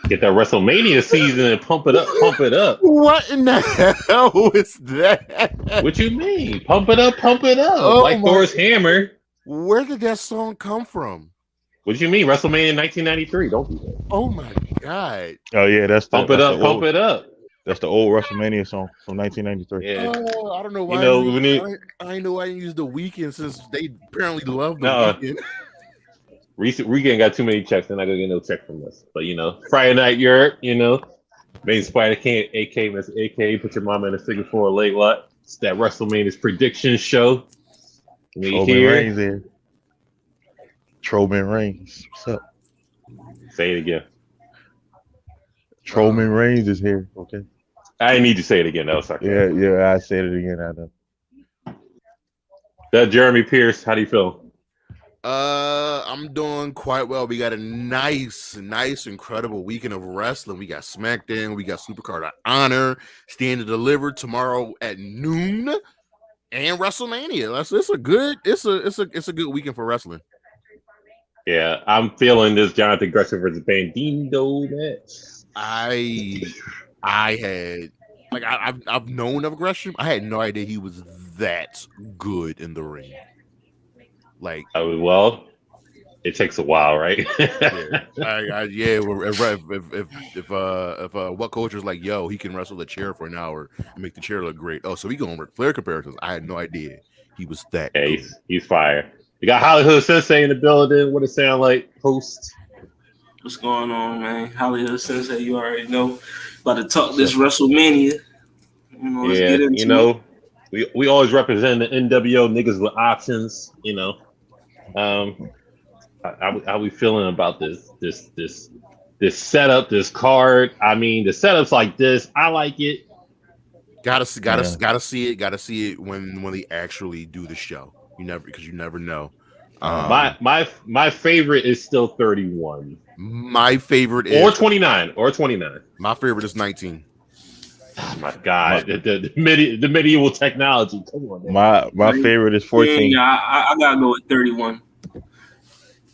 Get that WrestleMania season and pump it up, pump it up. What in the hell is that? What you mean? Pump it up, Oh like Thor's hammer. Where did that song come from? What you mean? WrestleMania 1993. Don't do that. Oh my god. Oh yeah, that's Pump it up, pump it up. That's the old WrestleMania song from 1993. Yeah. Oh, I don't know why. I know I didn't use the Weekend since they apparently love the Weekend. Recent Weekend got too many checks, and I gonna get no check from us. But Friday Night Europe, main Spider can't AK, put your mama in a figure for a late lot. It's that WrestleMania's prediction show. Trowman Reigns there. Trowman Reigns. What's up? Say it again. Trowman Reigns is here. Okay. I didn't need to say it again. That was sarcastic. Yeah, I said it again. I know. That Jeremy Pierce, how do you feel? I'm doing quite well. We got a nice, incredible weekend of wrestling. We got SmackDown, we got Supercard of Honor, Stand to Deliver tomorrow at noon, and WrestleMania. It's a good weekend for wrestling. Yeah, I'm feeling this Jonathan Gresham versus Bandito match. I've known of Gresham. I had no idea he was that good in the ring. It takes a while, right? If what coach was like, yo, he can wrestle the chair for an hour and make the chair look great. Oh, so we going with Flair comparisons. I had no idea he was that. Yeah, he's fire. We got Hollywood Sensei in the building. What it sound like, host? What's going on, man? Hollywood Sensei, you already know. About to talk this WrestleMania. Let's get into it. We always represent the NWO niggas with options. How we feeling about this setup, this card? I mean, the setup's like this. I like it. Gotta see it when they actually do the show. You never know. My favorite is still 31. My favorite is 29. My favorite is 19. Oh my God, the medieval technology. Come on, man. My favorite is 14. Yeah, I gotta go with 31.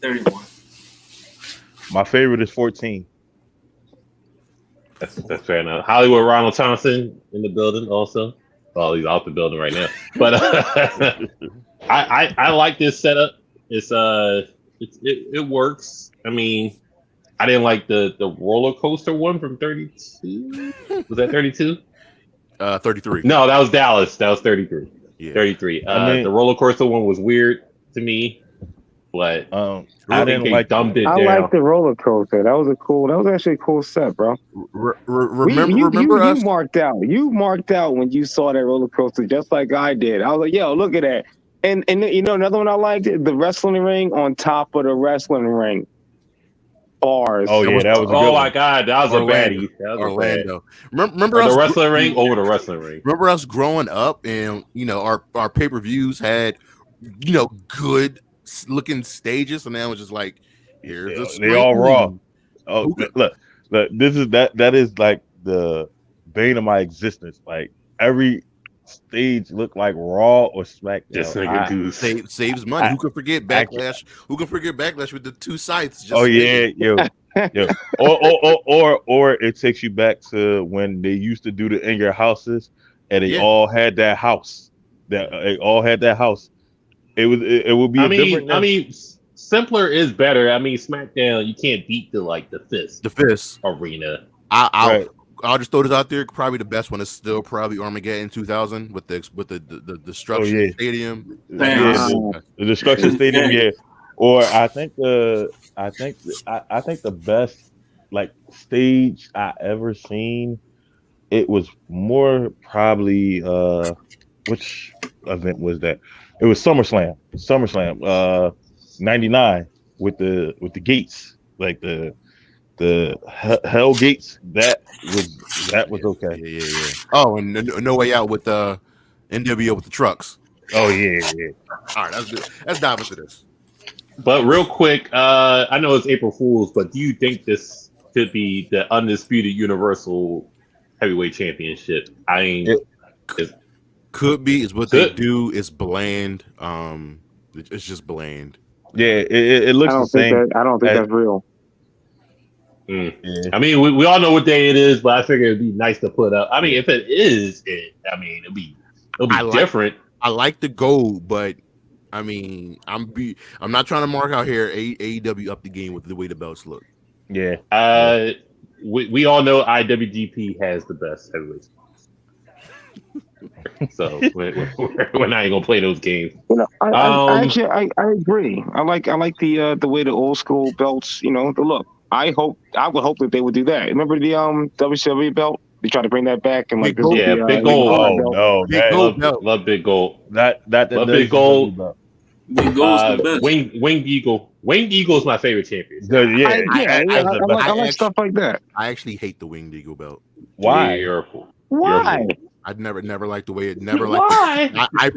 31. My favorite is 14. That's fair enough. Hollywood Ronald Thompson in the building also. Well, he's out the building right now. But I like this setup. It works. I mean, I didn't like the roller coaster one from 32. Was that 32? 33. No, that was Dallas. That was 33. Yeah. 33. The roller coaster one was weird to me, but I didn't like dumbed it I down. like the roller coaster. That was actually a cool set, bro. Remember us? You marked out when you saw that roller coaster, just like I did. I was like, yo, look at that. And another one I liked, the wrestling ring on top of the wrestling ring. Bars. Oh yeah, that was a good my one. God, that was Orlando. a baddie. That was Orlando. Remember us the wrestling ring over the wrestling ring. Remember us growing up, and our pay-per-views had good looking stages, and now it's just like here's they all raw. Oh, look, this is that is like the bane of my existence. Like every stage look like Raw or SmackDown. This nigga dude saves money. Who could forget Backlash? Who can forget Backlash with the two sites? Yo. Or it takes you back to when they used to do the in your houses, and they all had that house. It would be different. I mean, simpler is better. I mean, SmackDown, you can't beat the Fist arena. I'll just throw this out there. Probably the best one is still probably Armageddon 2000 with the Destruction Stadium. The Destruction Stadium, yeah. Or I think the best stage I ever seen. It was more probably which event was that? It was SummerSlam. 99 with the gates, like the Hell Gates. That was okay. Yeah. Oh, and No Way Out with NWO with the trucks. Oh yeah. All right, that's good. Let's dive into this. But real quick, I know it's April Fool's, but do you think this could be the undisputed Universal Heavyweight Championship? It could be. Is what they do. It's bland. It's just bland. Yeah, it looks the same. I don't think that's real. Yeah. I mean, we all know what day it is, but I figure it'd be nice to put up. I mean, if it is it, I mean, it'll be different. I like the gold, but I mean, I'm not trying to mark out here. AEW up the game with the way the belts look. Yeah. We all know IWGP has the best heavyweights. So we're not even gonna play those games. You know, I agree. I like the way the old school belts. You know, the look. I would hope that they would do that. Remember the WCW belt? They try to bring that back and like Big Gold. Yeah, Big Gold. Oh no, Big Gold. Love Big Gold. Love Big Gold. Big Gold's the best. Winged Eagle. Winged Eagle is my favorite champion. I like stuff like that. I actually hate the Winged Eagle belt. Why? Why? I'd never liked the way it. Never Why? liked. I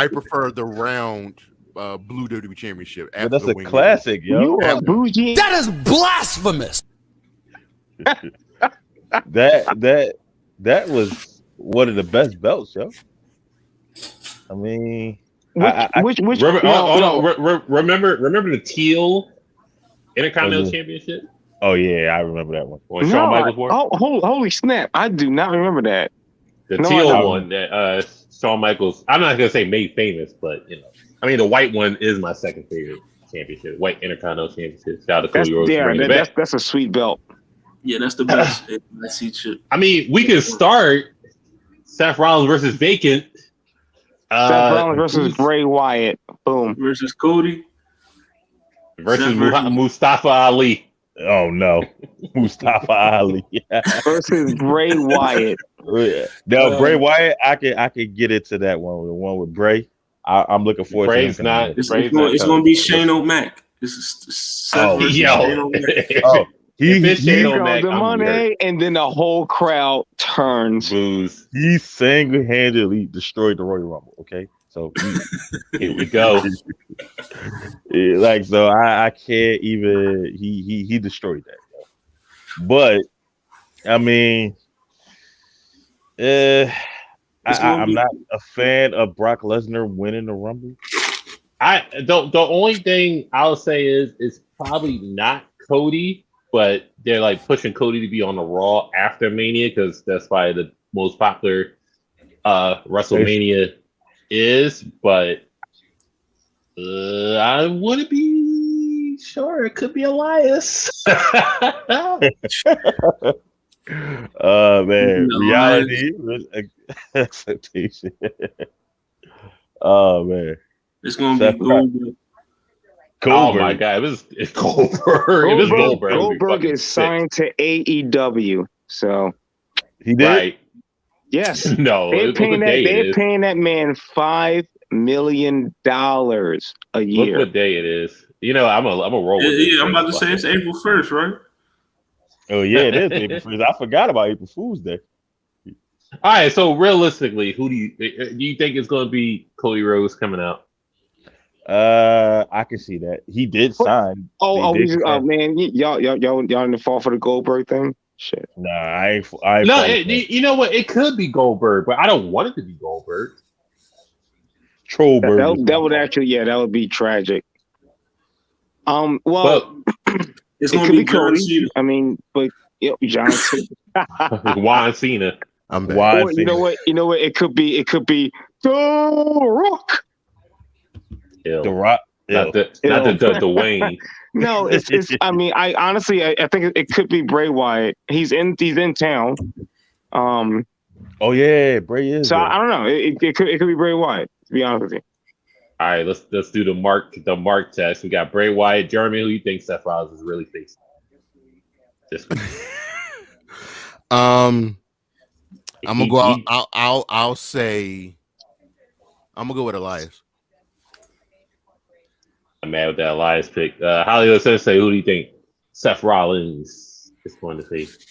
prefer the round blue WWE championship. But that's a classic, yo. You are bougie. That is blasphemous. That was one of the best belts, yo. I mean, which remember the teal Intercontinental Championship? Oh yeah, I remember that one. When Shawn Michaels wore? Holy snap! I do not remember that. The teal one that Shawn Michaels. I'm not gonna say made famous, but you know, I mean, the white one is my second favorite championship. White Intercontinental Championship. Shout out to Cody Rhodes. That's a sweet belt. Yeah, that's the best. I mean, we can start Seth Rollins versus Vacant. Seth Rollins versus Bray Wyatt. Boom. Versus Cody. Versus Mustafa Ali. Oh no, Mustafa Ali versus Bray Wyatt. No, Bray Wyatt. I could get into that one. The one with Bray. I'm looking forward to. It's going to be Shane O'Mac. This is He goes the money, and then the whole crowd turns. Booze. He single-handedly destroyed the Royal Rumble. Okay, so here we go. So I can't even. He destroyed that. But I mean, I'm not a fan of Brock Lesnar winning the Rumble. The only thing I'll say is it's probably not Cody. But they're like pushing Cody to be on the Raw after Mania because that's probably the most popular WrestleMania is. But I wouldn't be sure. It could be Elias. Man, reality expectation. Oh man, it's gonna be Goldberg. Oh my God! It's Goldberg. It is Goldberg. Goldberg is signed to AEW, so he did. Right. Yes. No. They're paying that man $5 million a year. Look what day it is. You know, I'm a roll. Yeah, I'm about to say it's April 1st, right? Oh yeah, it is April 1st. I forgot about April Fool's Day. All right. So realistically, who do you think is going to be Cody Rhodes coming out? I can see that. He did sign. Man, y'all in the fall for the Goldberg thing? Shit. Nah, I no, you know what? It could be Goldberg, but I don't want it to be Goldberg. Trollberg. That would actually, that would be tragic. Well, it's going to be Cody. I mean, but John Cena. Juan Cena. I'm back. Or, you know what? It could be The Rock. The Rock. Not the Dwayne. No, it's. I mean, I honestly, I think it could be Bray Wyatt. He's in town. Oh yeah, Bray is. So I don't know. It could be Bray Wyatt. To be honest with you. All right, let's do the mark test. We got Bray Wyatt. Jeremy, who you think Seth Rollins is really facing? I'm gonna go out. I'll say I'm gonna go with Elias. I'm mad with that Elias pick. Hollywood Sensei, who do you think Seth Rollins is going to face?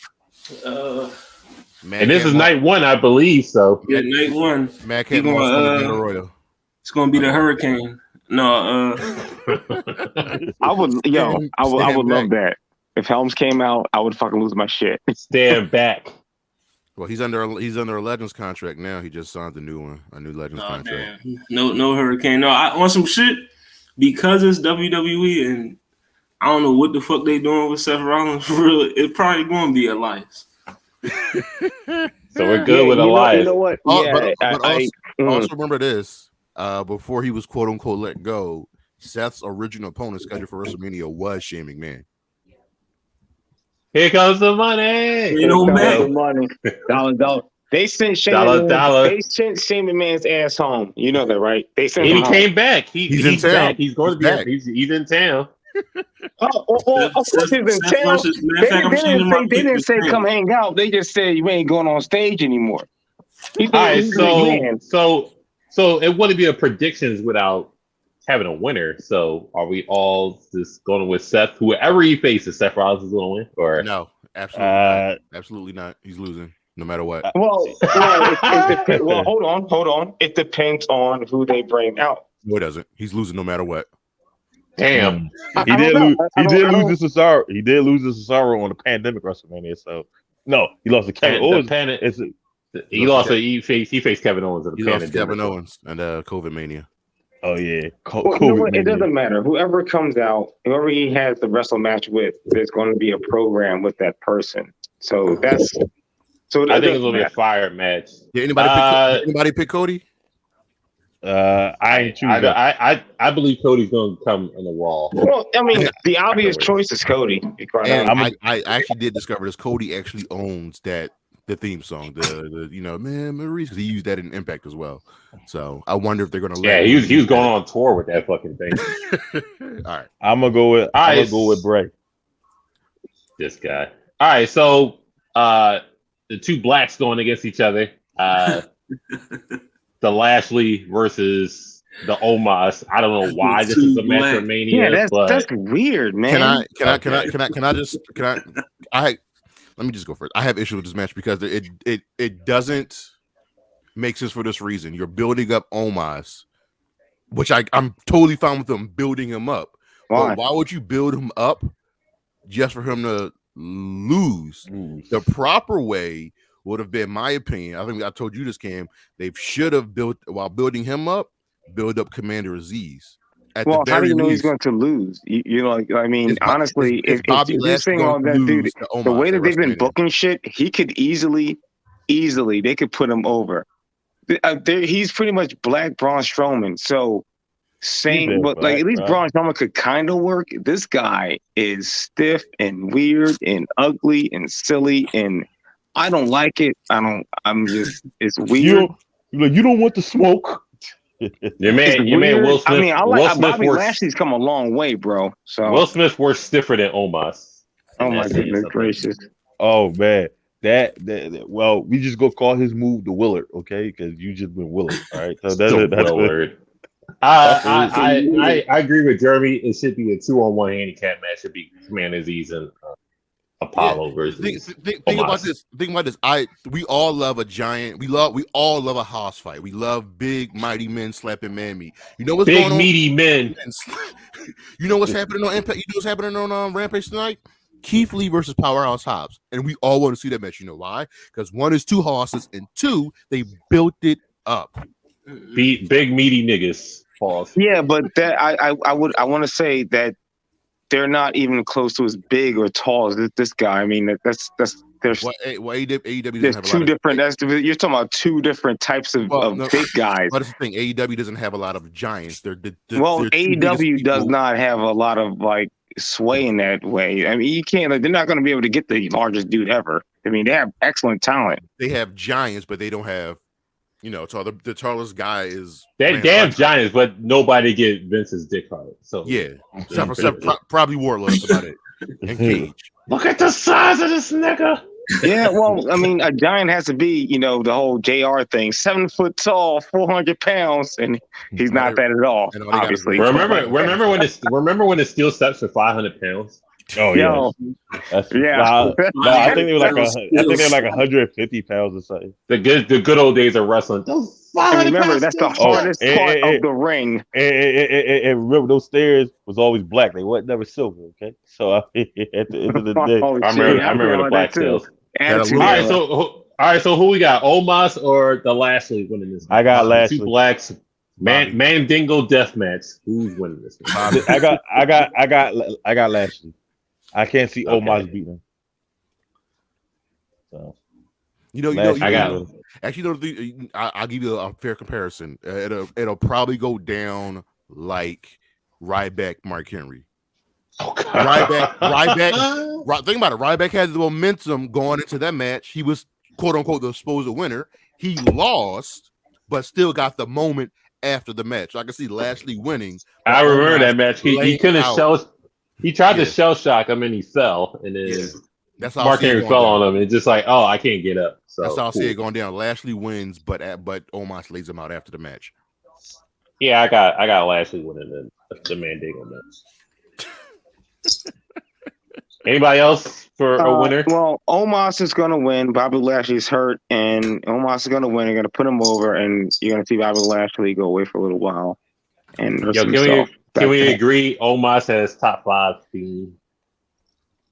And this is night one, I believe. So yeah, night one. Matt It's gonna be the Hurricane. No, I would love that. If Helms came out, I would fucking lose my shit. Stand back. Well, he's under a Legends contract now. He just signed a new Legends contract. No Hurricane. No, I want some shit because it's WWE and I don't know what the fuck they doing with Seth Rollins. For real, it's probably going to be Elias. So we're good with you Elias. know what? But I also remember this. Before he was quote unquote let go, Seth's original opponent scheduled for WrestleMania was Shane McMahon. Here comes the money. You know, man. the money. Dollar. They sent Shane Dollar. They sent Shane McMahon's ass home. You know that, right? They sent And him he home. came back. He's in town. back. He's going to be. Back. He's in town. Of course he's in Seth town. versus- matter of fact, I'm changing my They pick didn't to say Seth. come hang out. They just said you ain't going on stage anymore. All right, so it wouldn't be a predictions without having a winner. So are we all just going with Seth? Whoever he faces, Seth Rollins is going to win, or No, absolutely not. He's losing no matter what. Well, hold on. It depends on who they bring out. No, it doesn't. He's losing no matter what. damn. He did lose to Cesaro. He did lose to Cesaro on the pandemic WrestleMania. So no, he lost to Kevin Owens. He faced Kevin Owens in the He lost to pandemic. Kevin Owens and COVID Mania. Oh yeah, It doesn't matter. Whoever comes out, whoever he has the wrestle match with, there's going to be a program with that person. So that's. So I think it's going to be a fire match. Did anybody pick Cody? I ain't choosing. I believe Cody's going to come in the Raw. Well, I mean, the obvious choice is Cody. And I actually did discover this. Cody actually owns the theme song, the man Maurice, because he used that in Impact as well. So I wonder if they're going to. Yeah, he was going on tour with that fucking thing. All right, I'm gonna go with Bray. This guy. All right, so the two blacks going against each other. The Lashley versus the Omos. I don't know why this is a match of Mania. Yeah, that's weird, man. Let me just go first. I have issues with this match because it doesn't make sense for this reason. You're building up Omos, which I'm totally fine with them building him up. Why? But why would you build him up just for him to lose? The proper way would have been, my opinion. I think I told you this, Cam. They should have build up Commander Aziz. Well, how do you know he's going to lose? Honestly, if you're saying all that, dude, the way that they've been booking shit, he could easily, they could put him over. He's pretty much Black Braun Strowman. So, at least Braun Strowman could kind of work. This guy is stiff and weird and ugly and silly, and I don't like it. It's weird. You don't want the smoke. Your man Will Smith. I mean, Bobby works, Lashley's come a long way, bro. So Will Smith works stiffer than Omos. Oh my goodness gracious! Oh man, that well, we just go call his move the Willard, okay? Because you just been Willard, all right? So that's Willard. I agree with Jeremy. It should be a 2-on-1 handicap match. It should be Commander Aziz and Apollo versus. Think about this. We all love a giant. We all love a house fight. We love big, mighty men slapping mammy. You know what's going on? Meaty men. You know what's happening on Impact? You know what's happening on Rampage tonight? Keith Lee versus Powerhouse Hobbs, and we all want to see that match. You know why? Because one is two horses, and two, they built it up. Big meaty niggas. Pause. Yeah, but that I want to say that they're not even close to as big or tall as this guy. I mean, there's AEW doesn't there's have two different. You're talking about two different types of big guys. But that's the thing. AEW doesn't have a lot of giants. AEW does not have a lot of sway in that way. I mean, you can't. They're not going to be able to get the largest dude ever. I mean, they have excellent talent. They have giants, but they don't have. The tallest guy is. They have giants, but nobody get Vince's dick hard. So yeah, probably Warlord about it. And Cage. Look at the size of this nigga. Yeah, well, I mean, a giant has to be, the whole JR thing, 7 foot tall, 400 pounds, and he's not that at all. Obviously, remember when the steel steps were 500 pounds. Oh yeah, I think they were like 150 pounds or something. The good old days of wrestling. And remember, that's the hardest part of the ring. And remember, those stairs was always black. They wasn't never silver. Okay, so at the end of the day, I remember the black tails. All right, so who we got? Omos or the Lashley winning this? I got Lashley. Two blacks Mandingo death match. Who's winning this one? I got Lashley. I can't see Omos beating him. So I'll give you a fair comparison. It'll probably go down like Ryback Mark Henry. Oh, Ryback. Think about it. Ryback had the momentum going into that match. He was quote unquote the supposed winner. He lost, but still got the moment after the match. So I can see Lashley winning. I remember that match. He couldn't show. He tried to shell shock him and he fell, and then that's how Mark Henry fell on him. And just like, oh, I can't get up. So that's how I see it going down. Lashley wins, but Omos lays him out after the match. Yeah, I got Lashley winning the Mandingo match. Anybody else for a winner? Well, Omos is going to win. Bobby Lashley's hurt, and Omos is going to win. They're going to put him over, and you're going to see Bobby Lashley go away for a little while. And can we agree Omos has top 5 theme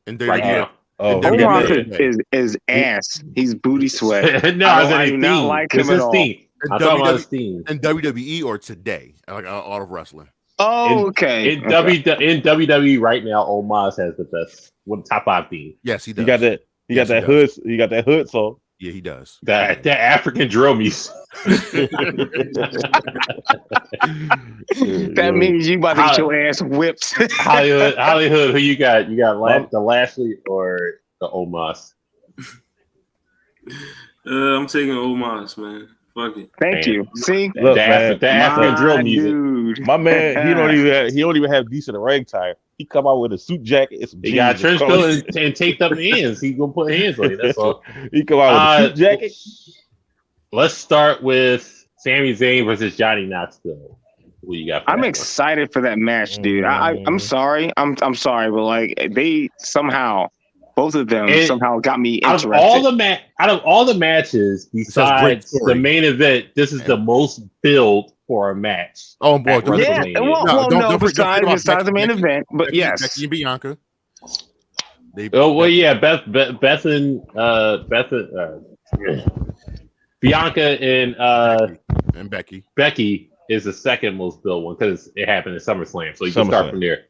right now? Omos is ass. He's booty sweat. No, I do not like him at all. I'm talking about his theme. In WWE or today, like all of wrestling. Oh, okay. In WWE right now, Omos has the best top 5 theme. Yes, he does. He got that hood. He got that hood song. Yeah, he does. That African drill music. That means you about to get your ass whipped. Hollywood, who you got? You got the Lashley or the Omos? I'm taking Omos, man. Fuck it. Thank you. See, look, the African drill music. Dude. My man, he don't even have decent ring tire. He come out with a suit jacket. He got a trench coat and taped up hands. He gonna put hands on you. That's all. He come out with a suit jacket. Let's start with Sami Zayn versus Johnny Knoxville. What you got? I'm excited for that match, dude. I'm sorry. I'm sorry, but like they somehow. Both of them somehow got me interested. Out of all the matches, besides the main event, this is the most build for a match. Oh boy! No, besides the main event, but yes, Becky and Bianca. Beth and Bianca and Becky. Becky is the second most built one because it happened at SummerSlam, so you can start from there.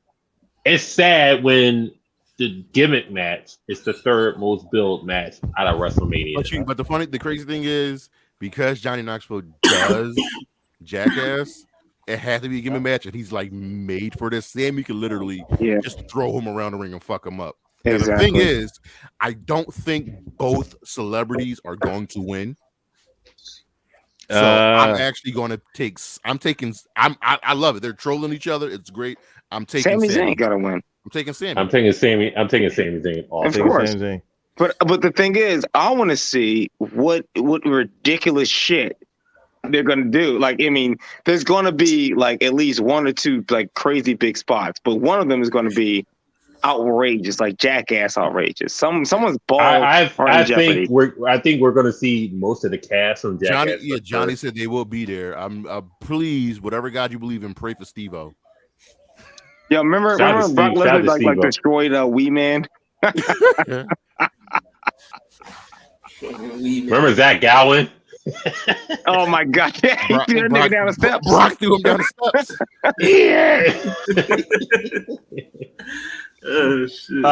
It's sad when the gimmick match is the third most built match out of WrestleMania. But the crazy thing is because Johnny Knoxville does Jackass, it had to be a gimmick match, and he's like made for this. Sami could literally just throw him around the ring and fuck him up. Exactly. And the thing is, I don't think both celebrities are going to win. So I'm actually going to take. I love it. They're trolling each other. It's great. I'm taking Sami Zayn got to win. I'm taking Sami. I'm taking Sami Zayn. Of course. But the thing is, I want to see what ridiculous shit they're gonna do. Like, I mean, there's gonna be like at least one or two like crazy big spots, but one of them is gonna be outrageous, like Jackass outrageous. Someone's ball. I think we're gonna see most of the cast from Jackass. Johnny said they will be there. Please, whatever God you believe in, pray for Steve-O. Yeah, remember Brock Lesnar like destroyed Wee Man? Remember Zach Gowen? Oh my God! Yeah, he threw that nigga down the steps. Brock threw him down the steps. Yeah. Oh shit.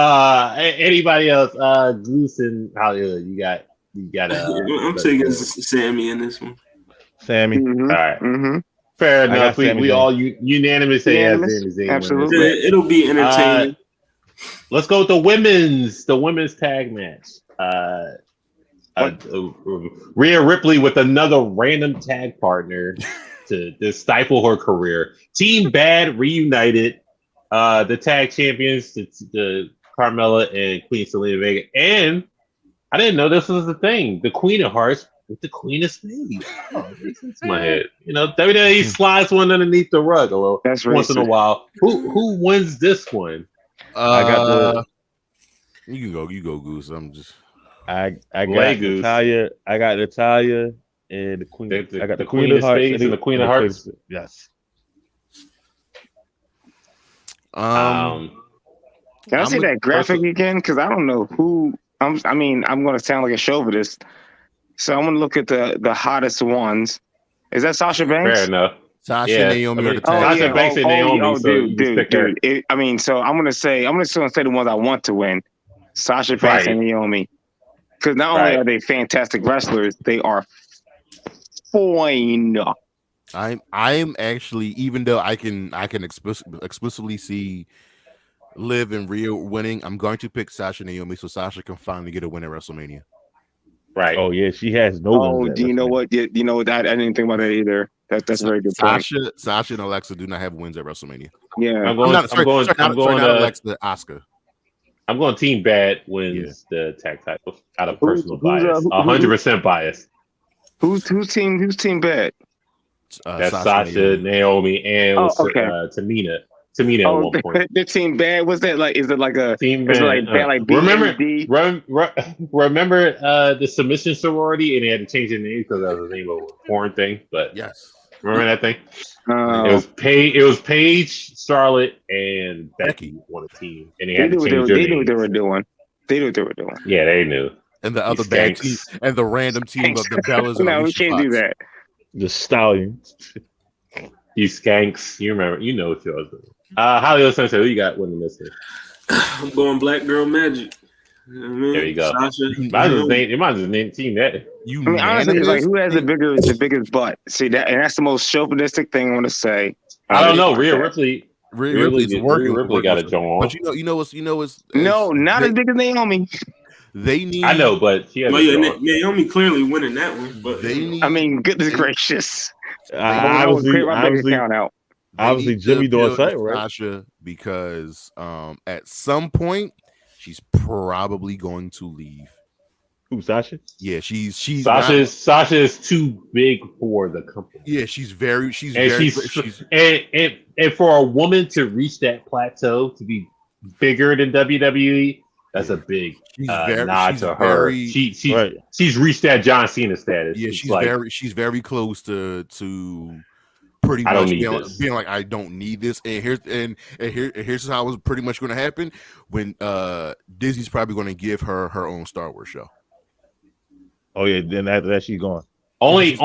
Anybody else? Goose and Hollywood. You got. I'm taking Sami in this one. Sami. Mm-hmm. All right. Mm-hmm. Fair enough. We all unanimous say Sami. Absolutely. It'll be entertaining. Let's go with the women's tag match. Rhea Ripley with another random tag partner to stifle her career. Team Bad reunited. The tag champions, the Carmella and Queen Selena Vega. And I didn't know this was the thing. The Queen of Hearts with the Queen of Spades. Oh, it's my head. You know, WWE slides one underneath the rug a little once in a while. Who wins this one? I got You go, Goose. I got Natalya. I got Natalya and the Queen. I got the Queen of Hearts and the Queen of Hearts. Yes. Can I see that graphic again? Because I don't know who. I'm going to sound like a chauvinist, so I'm going to look at the hottest ones. Is that Sasha Banks? Fair enough. Sasha Yeah, and Naomi are the Oh, tag. Sasha Banks and Naomi. Oh, so you just pick her. I mean, so I'm gonna say the ones I want to win: Sasha Banks and Naomi. Because not only are they fantastic wrestlers, they are fine. I'm actually, even though I can explicitly see Liv and Rhea winning, I'm going to pick Sasha and Naomi so Sasha can finally get a win at WrestleMania. Right. Oh yeah, she has no. Oh, do you know what? You know what? I didn't think about that either. That's a very good point. Sasha and Alexa do not have wins at WrestleMania. Yeah, I'm going. Not Alexa, Asuka. I'm going Team Bad wins the tag titles out of personal bias. 100% bias. Who's team bad? That's Sasha, Naomi, and Tamina. Tamina at one point. The team bad. What's that like? Is it like a team bad? Bad? Like Remember the submission sorority, and they had to change their name because that was the name of a porn thing. But yes, remember that thing? It was Paige, Charlotte, and Becky on a team, and they had to change their names. They knew what they were doing. Yeah, they knew. And the other bad team, and the random team of the Bellas. No, we can't do that. The Stallions. You skanks. You remember? You know what you was doing. Hollywood Sensei, who you got winning this thing? I'm going Black Girl Magic. You know what I mean? There you go. Sasha, You might just name team that. Honestly, it's like who has the biggest butt? See that, and that's the most chauvinistic thing I want to say. I don't know. Rhea Ripley. Rhea Ripley got a joint on. But you know what's no, not as big as Naomi. They need. I know, but she has Naomi clearly winning that one. But they need. I mean, goodness gracious. Obviously, Jimmy doing something, right? Sasha, because at some point she's probably going to leave. Who, Sasha? Yeah, Sasha is too big for the company. Yeah, she's very and for a woman to reach that plateau to be bigger than WWE, that's a big nod to her. She's reached that John Cena status. Yeah, she's very close to pretty much being like, I don't need this. And here's how it was pretty much going to happen when Disney's probably going to give her her own Star Wars show. Oh yeah, then after that she's gone. Only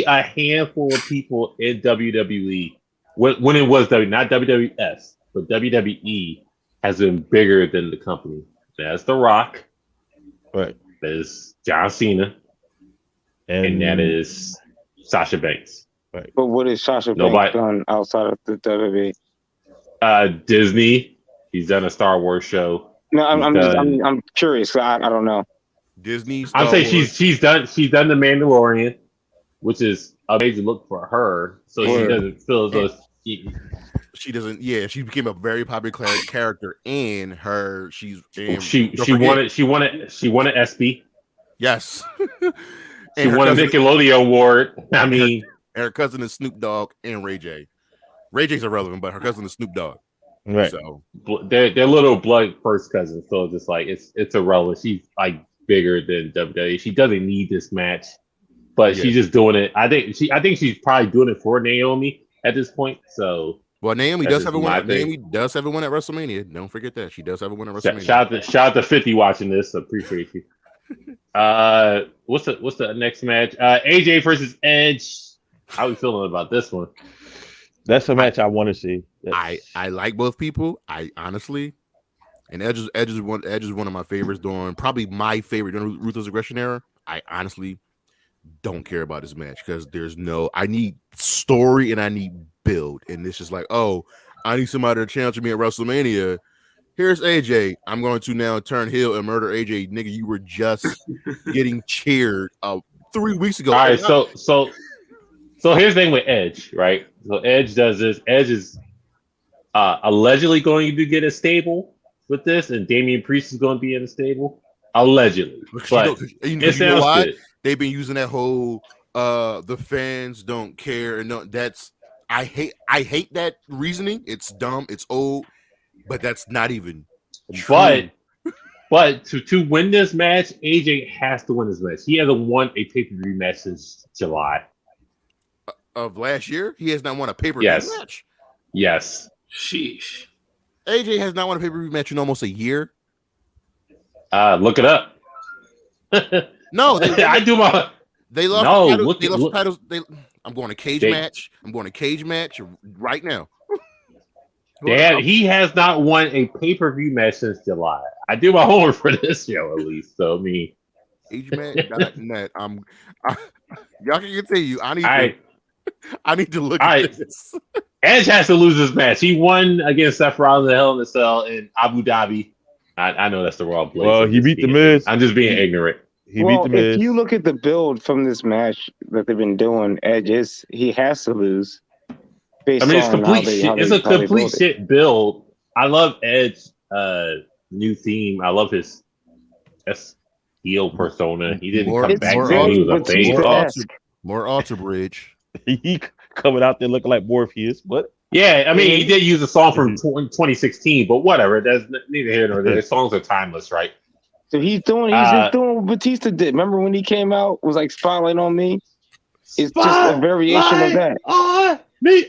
a handful of people in WWE when it was not WWS but WWE has been bigger than the company. That's The Rock, right? That is John Cena, and that is Sasha Banks. Right. But what is Sasha Banks done outside of the WWE? Disney. He's done a Star Wars show. No, I'm curious. I don't know. Disney. I'm saying she's done The Mandalorian, which is a major look for her. So she doesn't feel as though she doesn't. Yeah, she became a very popular character, and she won an ESPY. Yes, she won a Nickelodeon award. I mean, her cousin is Snoop Dogg and Ray J. Ray J's irrelevant, but her cousin is Snoop Dogg. Right. So they're little blood first cousins. So it's just like it's irrelevant. She's like bigger than WWE. She doesn't need this match, but she's just doing it. I think she's probably doing it for Naomi at this point. So Naomi does have a win. Naomi does have a win at WrestleMania. Don't forget that she does have a win at WrestleMania. Shout out to 50 watching this. Appreciate you. What's the next match? AJ versus Edge. How are we feeling about this one? That's a match I want to see. I like both people. I honestly, and Edge is one of my favorites during probably my favorite during Ruthless Aggression era. I honestly don't care about this match because I need story and I need build, and it's just like, oh, I need somebody to challenge me at WrestleMania. Here's AJ. I'm going to now turn heel and murder AJ. Nigga, you were just getting cheered 3 weeks ago. All right, so here's the thing with Edge, right? So Edge does this. Edge is allegedly going to get a stable with this, and Damian Priest is going to be in a stable. Allegedly. But you know why? Good. They've been using that whole the fans don't care, and I hate that reasoning. It's dumb, it's old, but that's not even true. But to win this match, AJ has to win this match. He hasn't won a pay-per-view match since July of last year. He has not won a pay-per-view match. Yes. Sheesh. AJ has not won a pay-per-view match in almost a year. Look it up. No, I do my. They lost No, the titles. look They at- lost the look- titles. I'm going to cage They- match. I'm going to cage match right now. He has not won a pay-per-view match since July. I do my homework for this show at least. So I mean, cagematch.net. Y'all can continue. I need to look All at right. this. Edge has to lose this match. He won against Seth Rollins in Hell in a Cell in Abu Dhabi. I know that's the wrong place. Well, he beat the Miz. I'm just being ignorant. He beat the Miz. If you look at the build from this match that they've been doing, he has to lose. I mean, it's complete shit. It's a complete shit build. I love Edge's new theme. I love his heel persona. He didn't come back till he was a face. More Alter Bridge. He coming out there looking like Morpheus, but Yeah, I mean, he did use a song from 2016, but whatever. That's neither here nor there. Songs are timeless, right? So he's doing what Batista did. Remember when he came out, was like Spotlight on Me? It's just a variation of that. Me,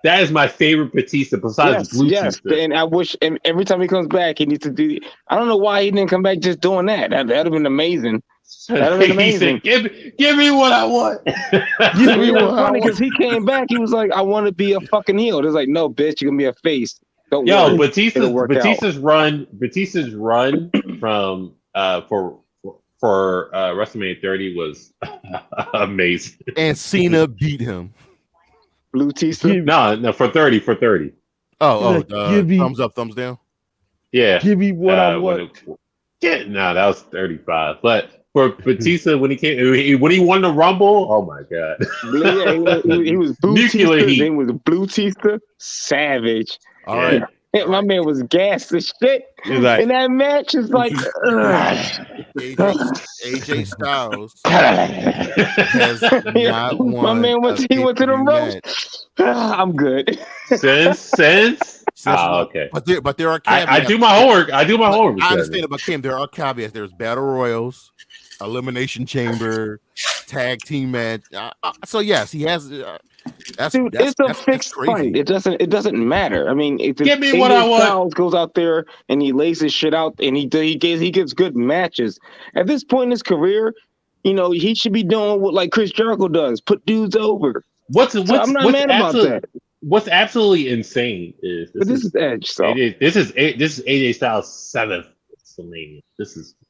that is my favorite Batista besides Blue Batista. And I wish, and every time he comes back, he needs to do. I don't know why he didn't come back just doing that. That'd have been amazing. That'd have been amazing. He said, give me what I want. Give me what I want. Because he came back, he was like, I want to be a fucking heel. It's like, no, bitch, you're gonna be a face. Don't worry. Batista's run from for WrestleMania 30 was amazing. And Cena beat him. Blue Tista? No, for 30. Thumbs up, thumbs down. Yeah. Give me what I want. That was 35. But for Batista, when he won the Rumble, oh my god. He was Blue Tista. His name was Blue Tista. Savage. All right. My man was gassed as shit. Like, and that match is like AJ Styles has not won. My man went to the ropes. I'm good. Since okay. But there are caveats. I do my homework. I understand it, but Kim, there are caveats. There's battle royals, elimination chamber, tag team match. So yes, he has. It's a fixed fight. It doesn't matter. I mean, give me what I want. Styles goes out there and he lays his shit out, and he gives good matches. At this point in his career, he should be doing what like Chris Jericho does, put dudes over. I'm not mad about that. What's absolutely insane is this is Edge. So this is AJ Styles' 7th WrestleMania.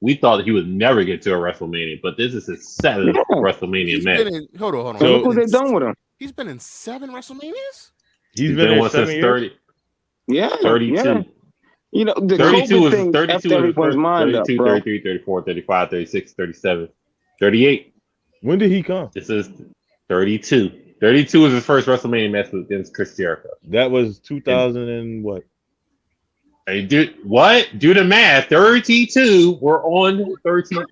We thought he would never get to a WrestleMania, but this is his 7th WrestleMania match. Hold on. So look what they've done with him. He's been in 7 WrestleManias? He's been one since 30. Yeah. 32. Yeah. The 32 COVID thing 32 everyone's mind 32, up, bro. 33, 34, 35, 36, 37, 38. When did he come? This is 32. 32 was his first WrestleMania match against Chris Jericho. That was 2000 and what? Hey, dude, what? Do the math. 32 were on 38.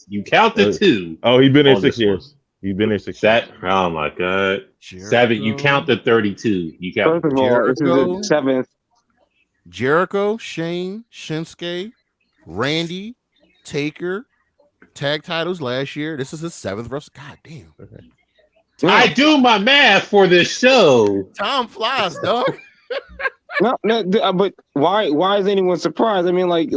You count the 2. Oh, he's been there 6 years. He's been there 6 years. Oh my god. Jericho. 7. You count the 32. You count. First of all, this is the 7th. Jericho, Shane, Shinsuke, Randy, Taker, tag titles last year. This is his 7th wrestle. God damn. Okay. I do my math for this show. Time flies, dog. No, but why is anyone surprised? I mean, like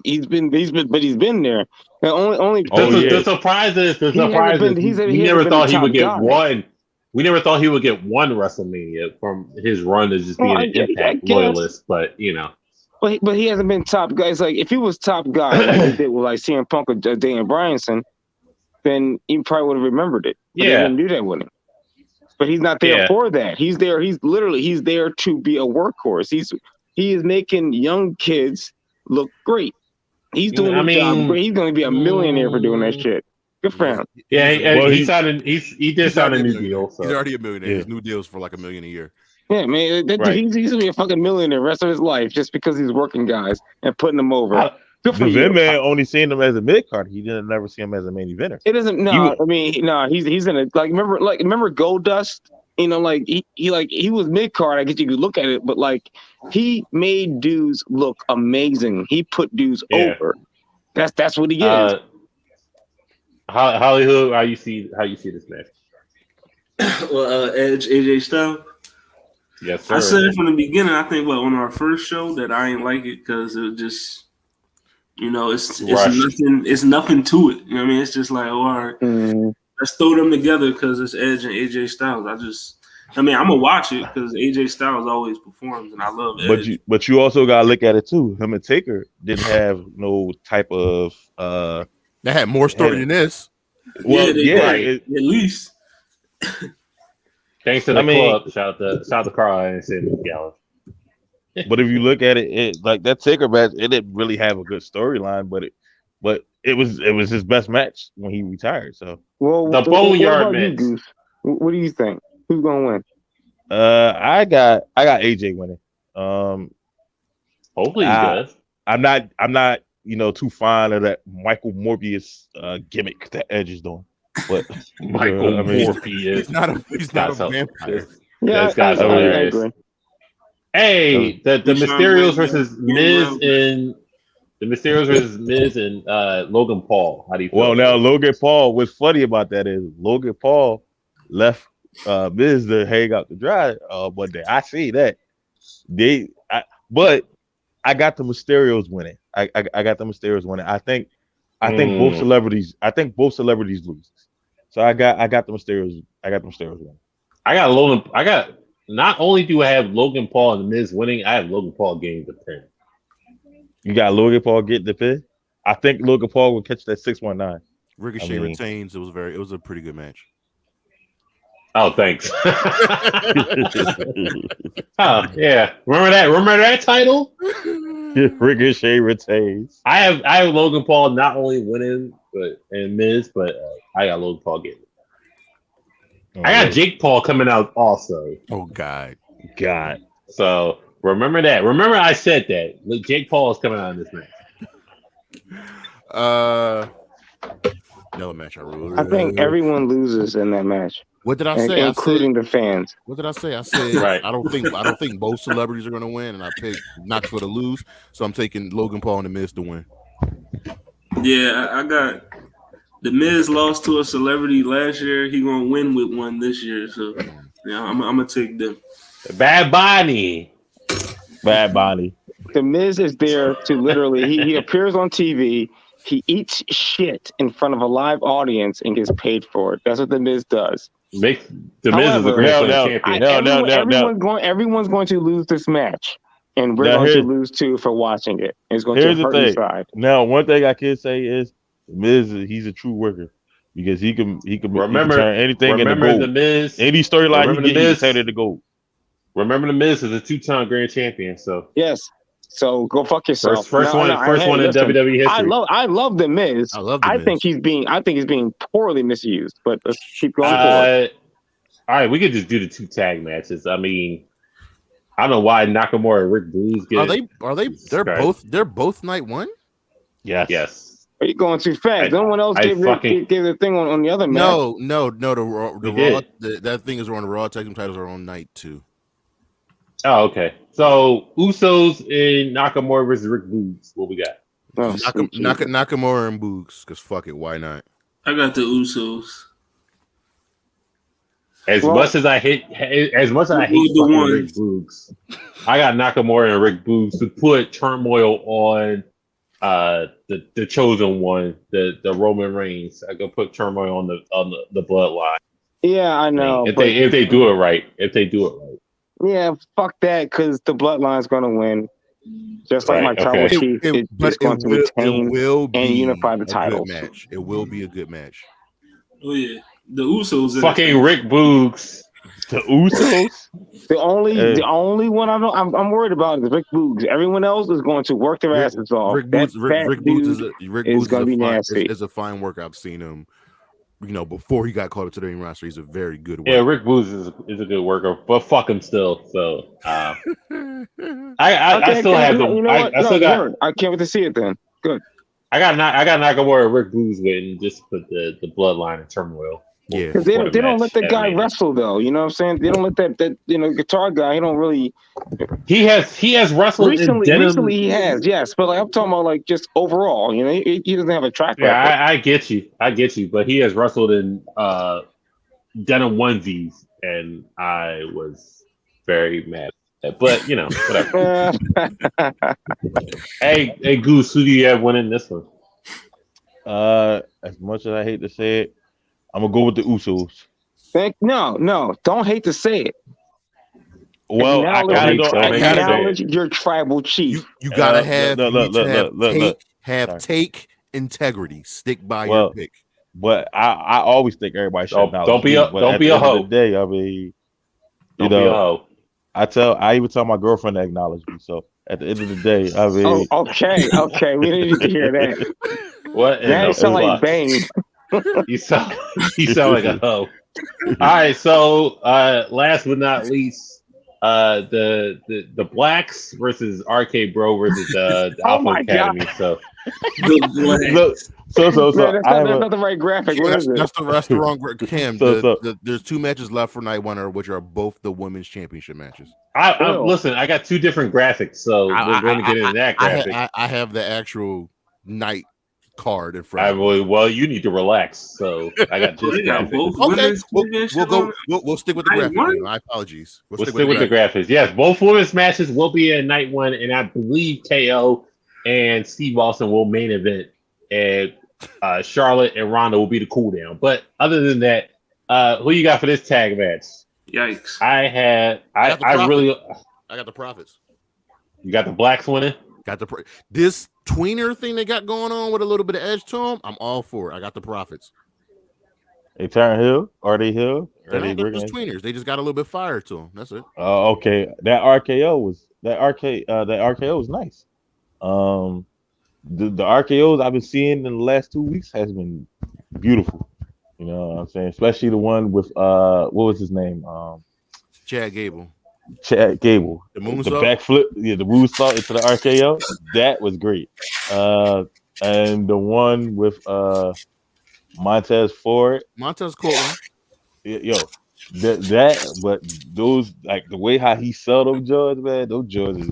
he's been there. The only The surprise is we never thought he would get one. We never thought he would get one WrestleMania from his run as just being an Impact loyalist, but But he hasn't been top guy. It's like if he was top guy, like he did with like CM Punk or Dan Bryanson, then he probably would have remembered it. But they didn't do that with him. But he's not there for that. He's there. He's there to be a workhorse. He is making young kids look great. He's doing the job great. He's going to be a millionaire for doing that shit. Good for him. Yeah, he did sign a new deal. So. He's already a millionaire. His new deal's for like $1 million a year. Yeah, man. He's going to be a fucking millionaire the rest of his life just because he's working guys and putting them over. The Vin Man only seen him as a mid card. He didn't never see him as a main eventer. It doesn't. He's in a remember Goldust. He was mid card. I guess you could look at it, but like he made dudes look amazing. He put dudes over. That's what he is. Hollywood, how you see this match? Well, Edge, AJ Styles. Yes, sir. I said it from the beginning. I think on our first show that I ain't like it because it was just You know, it's Rushed. nothing. It's nothing to it. You know what I mean? It's just like, all right, let's throw them together because it's Edge and AJ Styles. I'm gonna watch it because AJ Styles always performs, and I love Edge. But you also gotta look at it too. Him and Taker didn't have no type of They had more story than this. Well, at least. Thanks to the club. Shout out to Carl and Sid Gallows. But if you look at it, like that Taker match, it didn't really have a good storyline, but it was his best match when he retired. So the boneyard match. What do you think? Who's gonna win? I got AJ winning. Hopefully he does. I'm not too fond of that Michael Morbius gimmick that Edge is doing. But Michael Morbius. He's not a vampire. Yeah, I agree. Hey, the Mysterios versus Miz and Logan Paul. How do you feel? Well, now Logan Paul. What's funny about that is Logan Paul left Miz to hang out to dry one day. I see that. But I got the Mysterios winning. I got the Mysterios winning. I think both celebrities. I think both celebrities lose. So I got the Mysterios. I got the Mysterios winning. I got. Not only do I have Logan Paul and The Miz winning, I have Logan Paul getting the pin. You got Logan Paul getting the pin? I think Logan Paul will catch that 619. Ricochet retains. It was a pretty good match. Oh, thanks. Yeah. Remember that title? Ricochet retains. I have Logan Paul not only winning and Miz, but I got Logan Paul getting it. I got Jake Paul coming out also. Oh God. So remember that. Remember I said that. Look, Jake Paul is coming out in this match. No match I ruled. I think everyone loses in that match. What did I say? Including the fans. What did I say? I said right. I don't think both celebrities are gonna win, and I picked Knox to lose. So I'm taking Logan Paul and The Miz to win. Yeah, I got The Miz lost to a celebrity last year. He gonna win with one this year. So yeah, I'm gonna take them. Bad Bunny. The Miz is there to literally. He appears on TV. He eats shit in front of a live audience and gets paid for it. That's what The Miz does. The Miz is a Grand Slam champion. Everyone's going to lose this match, and we're going to lose too for watching it. It's going to hurt inside. Now, one thing I can say is Miz, he's a true worker because he can turn anything into gold. The Miz, any storyline he gets, he turn it to gold. Remember the Miz is a 2-time grand champion. So yes. So go fuck yourself. First one in WWE history. I love the Miz. I think he's being poorly misused. But let's keep going forward. All right, we could just do the 2 tag matches. I mean, I don't know why Nakamura and Rick Boogs get. Are they? They're both night one. Yes. Are you going too fast? No one else gave the thing on the other match. No. The Raw. That thing is on the Raw. Tag team titles are on night 2. Oh, okay. So Usos and Nakamura versus Rick Boogs. What we got? Nakamura and Boogs. Because fuck it, why not? I got the Usos. As much as I hate fucking Rick Boogs, I got Nakamura and Rick Boogs to put turmoil on the chosen one, the Roman Reigns. I go put turmoil on the bloodline. Yeah, I know. If they do it right. Yeah, fuck that, because the bloodline's gonna win. Just like my tribal chief, it's going to retain and unify the titles. It will be a good match. Oh yeah, the Usos. Fucking Rick Boogs. The Usos. The only one I'm worried about is Rick Boogs. Everyone else is going to work their asses off. Rick Boogs is going to be nasty. It's a fine work. I've seen him. Before he got called up to the main roster, he's a very good worker. Yeah, Rick Boogs is a good worker, but fuck him still. So I still have them. I can't wait to see it then. Good. I got Nakamura and Rick Boogs winning just put the bloodline in turmoil. Yeah, because they don't let the guy wrestle though. You know what I'm saying? They don't let that guitar guy. He don't really. He has wrestled recently. He has, yes, but I'm talking about just overall. He doesn't have a track record. Yeah, I get you, but he has wrestled in denim onesies, and I was very mad. But whatever. Hey, Goose, who do you have winning this one? As much as I hate to say it, I'm gonna go with the Usos. No, don't hate to say it. Well, I kind of acknowledge your tribal chief. You gotta have take integrity. Stick by your pick. But I always think everybody should acknowledge. Don't be a hoe. Day, I mean, don't be a hoe. I even tell my girlfriend to acknowledge me. So at the end of the day, I mean, okay, we need to hear that. What? That sound like Bane. You sound like a hoe. All right, so last but not least. The Blacks versus RK Bro versus the Alpha Academy. God. So that's not the right graphic. What is it? That's the wrong graphic. Cam, there's 2 matches left for night 1, which are both the women's championship matches. Listen, I got 2 different graphics, so we're going to get into that graphic. I have the actual night card in front. Well, you need to relax. So I got this graphic. Okay, we'll stick with the graphic. My apologies. We'll stick with the graphics. Yes, both women's matches will be in night 1, and I believe KO and Steve Austin will main event, and Charlotte and Ronda will be the cool down. But other than that, who you got for this tag match? Yikes! I got the Profits. You got the Blacks winning. This tweener thing they got going on with a little bit of edge to them, I'm all for it. I got the Profits. They turn heel? Are they heel? They're just tweeners. They just got a little bit of fire to them. That's it. Oh, okay. That RKO was nice. The RKOs I've been seeing in the last 2 weeks has been beautiful. You know what I'm saying? Especially the one with what was his name? Chad Gable. The moonsault? backflip, the moonsault into the RKO, that was great. And the one with Montez Ford, Courtland, but those, like the way how he sell those judges, man, those judges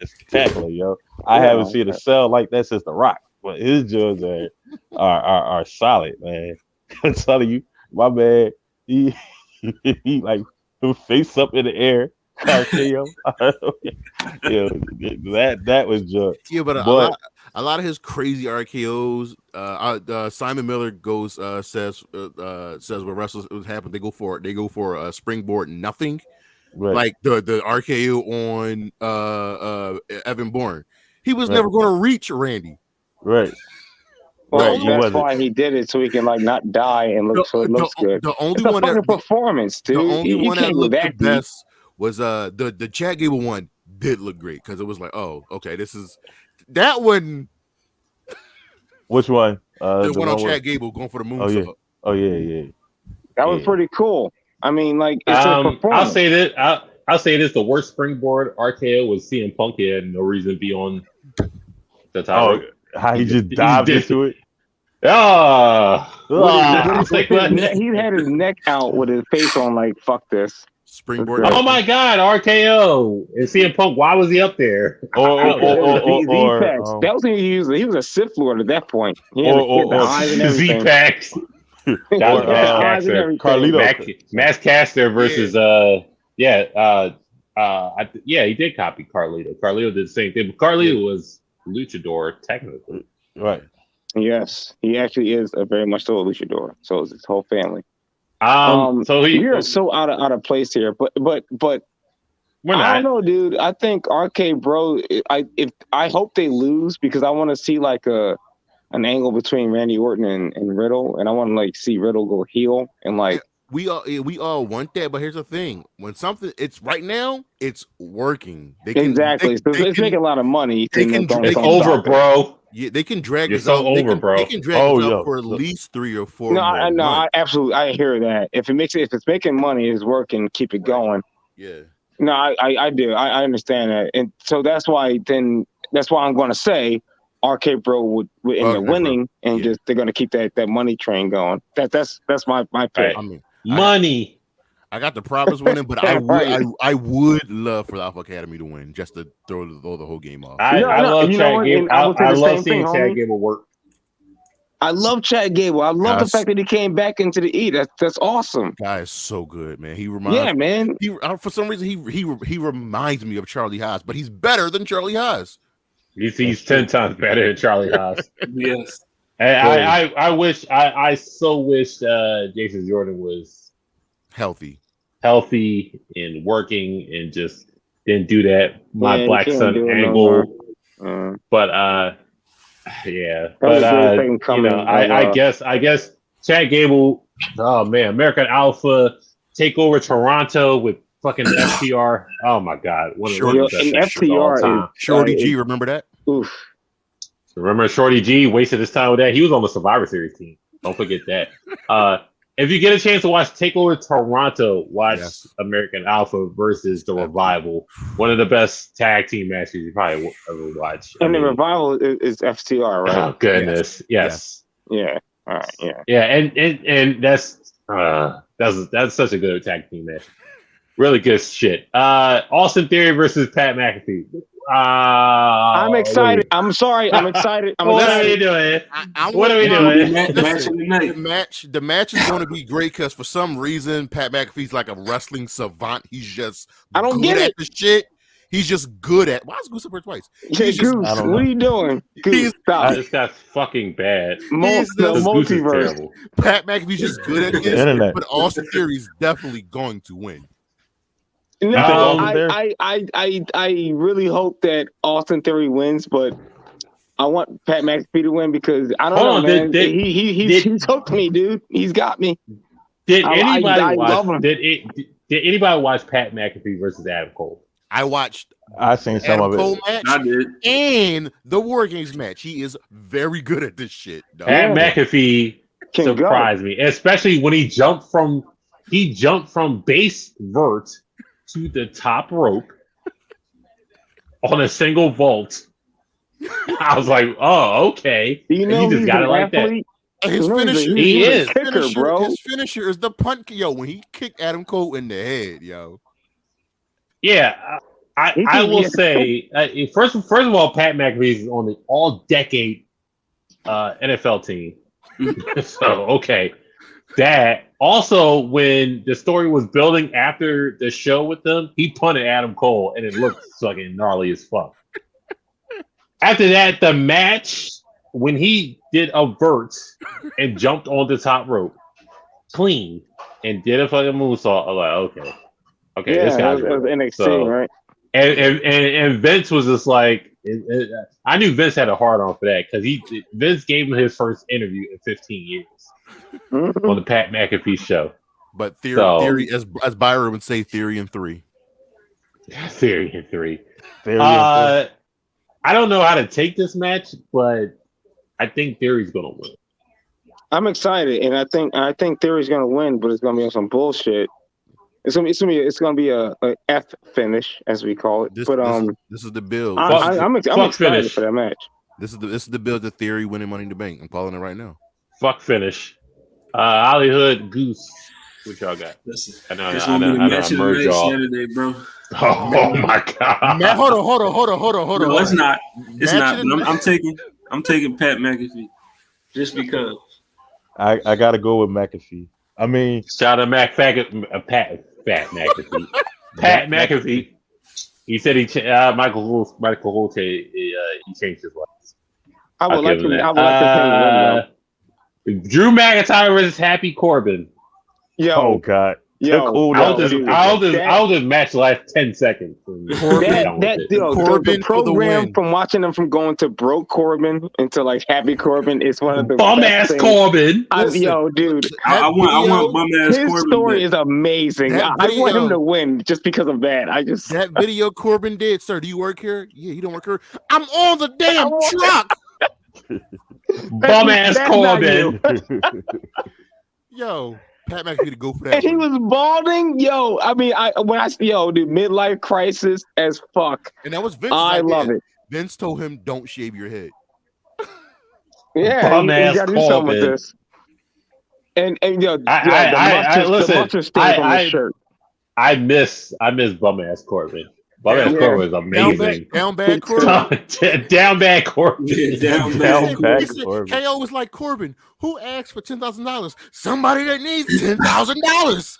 is spectacular, yo. I haven't seen a sell like that since The Rock, but his judges are solid, man. I'm telling you, my man, he like face up in the air. RKO. That was just but a lot of his crazy RKOs. Simon Miller says when wrestlers happen, they go for a springboard nothing, right. Like the RKO on Evan Bourne. He was never going to reach Randy, right. Well, that's why he did it, so he can not die and look so it looks good. The only one performance, dude. The only one that looked the best was the Chad Gable one did look great because it was like, oh, okay, this is that one. Which one? The one on Chad Gable going for the moonsault. Oh yeah. That was pretty cool. I mean, it's a performance. I'll say this: the worst springboard RKO was CM Punk. He had no reason to be on the top. Oh, how he just dived into it. He had his neck out with his face on, like, fuck this. Springboard. Oh my God, RKO and CM Punk. Why was he up there? That was he was a Sith Lord at that point. He had the eyes and everything. Z-Packs. Carlito. Mass Caster versus he did copy Carlito. Carlito did the same thing, but Carlito was luchador technically. Right. Yes, he actually is a very much so a luchador. So is his whole family. So we are so out of place here, but we're not. I don't know, dude. I think RK Bro. I hope they lose because I want to see like an angle between Randy Orton and Riddle, and I want to see Riddle go heel and we all want that, but here's the thing: when something it's right now, it's working. It's making a lot of money. It's over, bro. Yeah, they can drag this out. Bro. They can drag this out for at least 3 or 4. I absolutely I hear that. If it's making money, it's working. Keep it going. Yeah. No, I do. I understand that, and so that's why I'm going to say RK Bro would end up winning, and just they're going to keep that money train going. That's my pick. Right. I mean, money. I got the Profits winning, but I would love for the Alpha Academy to win just to throw the whole game off. I love Chad Gable. I love seeing Chad Gable work. I love Chad Gable. I love the fact that he came back into the E. That's awesome. Guy is so good, man. He reminds man. For some reason he reminds me of Charlie Haas, but he's better than Charlie Haas. He's 10 times better than Charlie Haas. Yes. And I so wish Jason Jordan was healthy and working and just didn't do that my black son angle. But I guess Chad Gable, oh man, American Alpha take over Toronto with fucking FTR. Oh my god, one of the best FTR is Shorty G. Remember that? Oof. Remember Shorty G wasted his time with that. He was on the Survivor Series team. Don't forget that. If you get a chance to watch Takeover Toronto, watch American Alpha versus the Revival. One of the best tag team matches you probably will ever watch. And the Revival is FTR, right? Oh goodness, yes. Yeah. All right. Yeah. Yeah, and that's such a good tag team match. Really good shit. Austin Theory versus Pat McAfee. I'm excited. I'm sorry. I'm excited. What are we doing? What are we doing? The match is going to be great because for some reason Pat McAfee's like a wrestling savant. He's just get at the shit. He's just good at. Why is Goose up here twice? Goose, what are you doing? Goose, stop. This guy's fucking bad. Multiverse. Pat McAfee's just good at this, but Austin Theory's definitely going to win. No, I really hope that Austin Theory wins, but I want Pat McAfee to win because I don't know, man. He's hooked me, dude. He's got me. Did anybody watch Pat McAfee versus Adam Cole? I seen some Adam of it. Cole match I did. and the War Games match. He is very good at this shit. Dog. Pat McAfee surprised me, especially when he jumped from base vert to the top rope on a single vault. I was like, oh, okay. Do you know he just got it like that. His finisher, he's a kicker, bro. His finisher is the punt. Yo, when he kicked Adam Cole in the head, yo. Yeah, I will say first of all, Pat McAfee is on the all-decade NFL team. So okay, that also when the story was building after the show with them, he punted Adam Cole and it looked fucking gnarly as fuck. After that, the match when he did a vert and jumped on the top rope, clean, and did a fucking moonsault, I'm like, okay, this guy's it was NXT, right? And Vince was just like, I knew Vince had a hard on for that because Vince gave him his first interview in 15 years on the Pat McAfee show. But theory as Byron would say, Theory in 3. Theory in 3. I don't know how to take this match, but I think Theory's gonna win. I'm excited, and I think Theory's gonna win, but it's gonna be on some bullshit. It's gonna be a F finish, as we call it. This is the build. I'm excited finish for that match. This is the build to Theory winning Money in the Bank. I'm calling it right now. Fuck finish. Hollywood Goose. What y'all got? I know. Merge y'all. Saturday, bro. Oh my god. Man, hold on. No, it's not. It's not. But I'm taking Pat McAfee just because. I gotta go with McAfee. I mean, shout out Pat McAfee. Pat McAfee. He said Michael Holt he changed his life. I would like to win. Drew McIntyre versus Happy Corbin. Yo, oh god. I'll just match last 10 seconds. The program from watching them from going to broke Corbin into like Happy Corbin is one of the bum ass Corbin. Yo, dude, I want bum ass Corbin. His story is amazing. I want him to win just because of that. That video Corbin did, sir. Do you work here? Yeah, you don't work here. I'm on the damn truck. Bum ass Corbin. Yo. Pat McAfee to go for that. And he was balding, yo. I mean, dude, midlife crisis as fuck. And that was Vince. I love it. Vince told him, "Don't shave your head." Yeah, you got to do something with this. And yo, the mustard stain from the shirt. I miss bum ass Corbin. My man Yeah. Corbin was amazing. Down bad Corbin. Down bad Corbin. Yeah, down He bad. said- bad he said- Corbin. KO was like, Corbin, who asked for $10,000? Somebody that needs $10,000.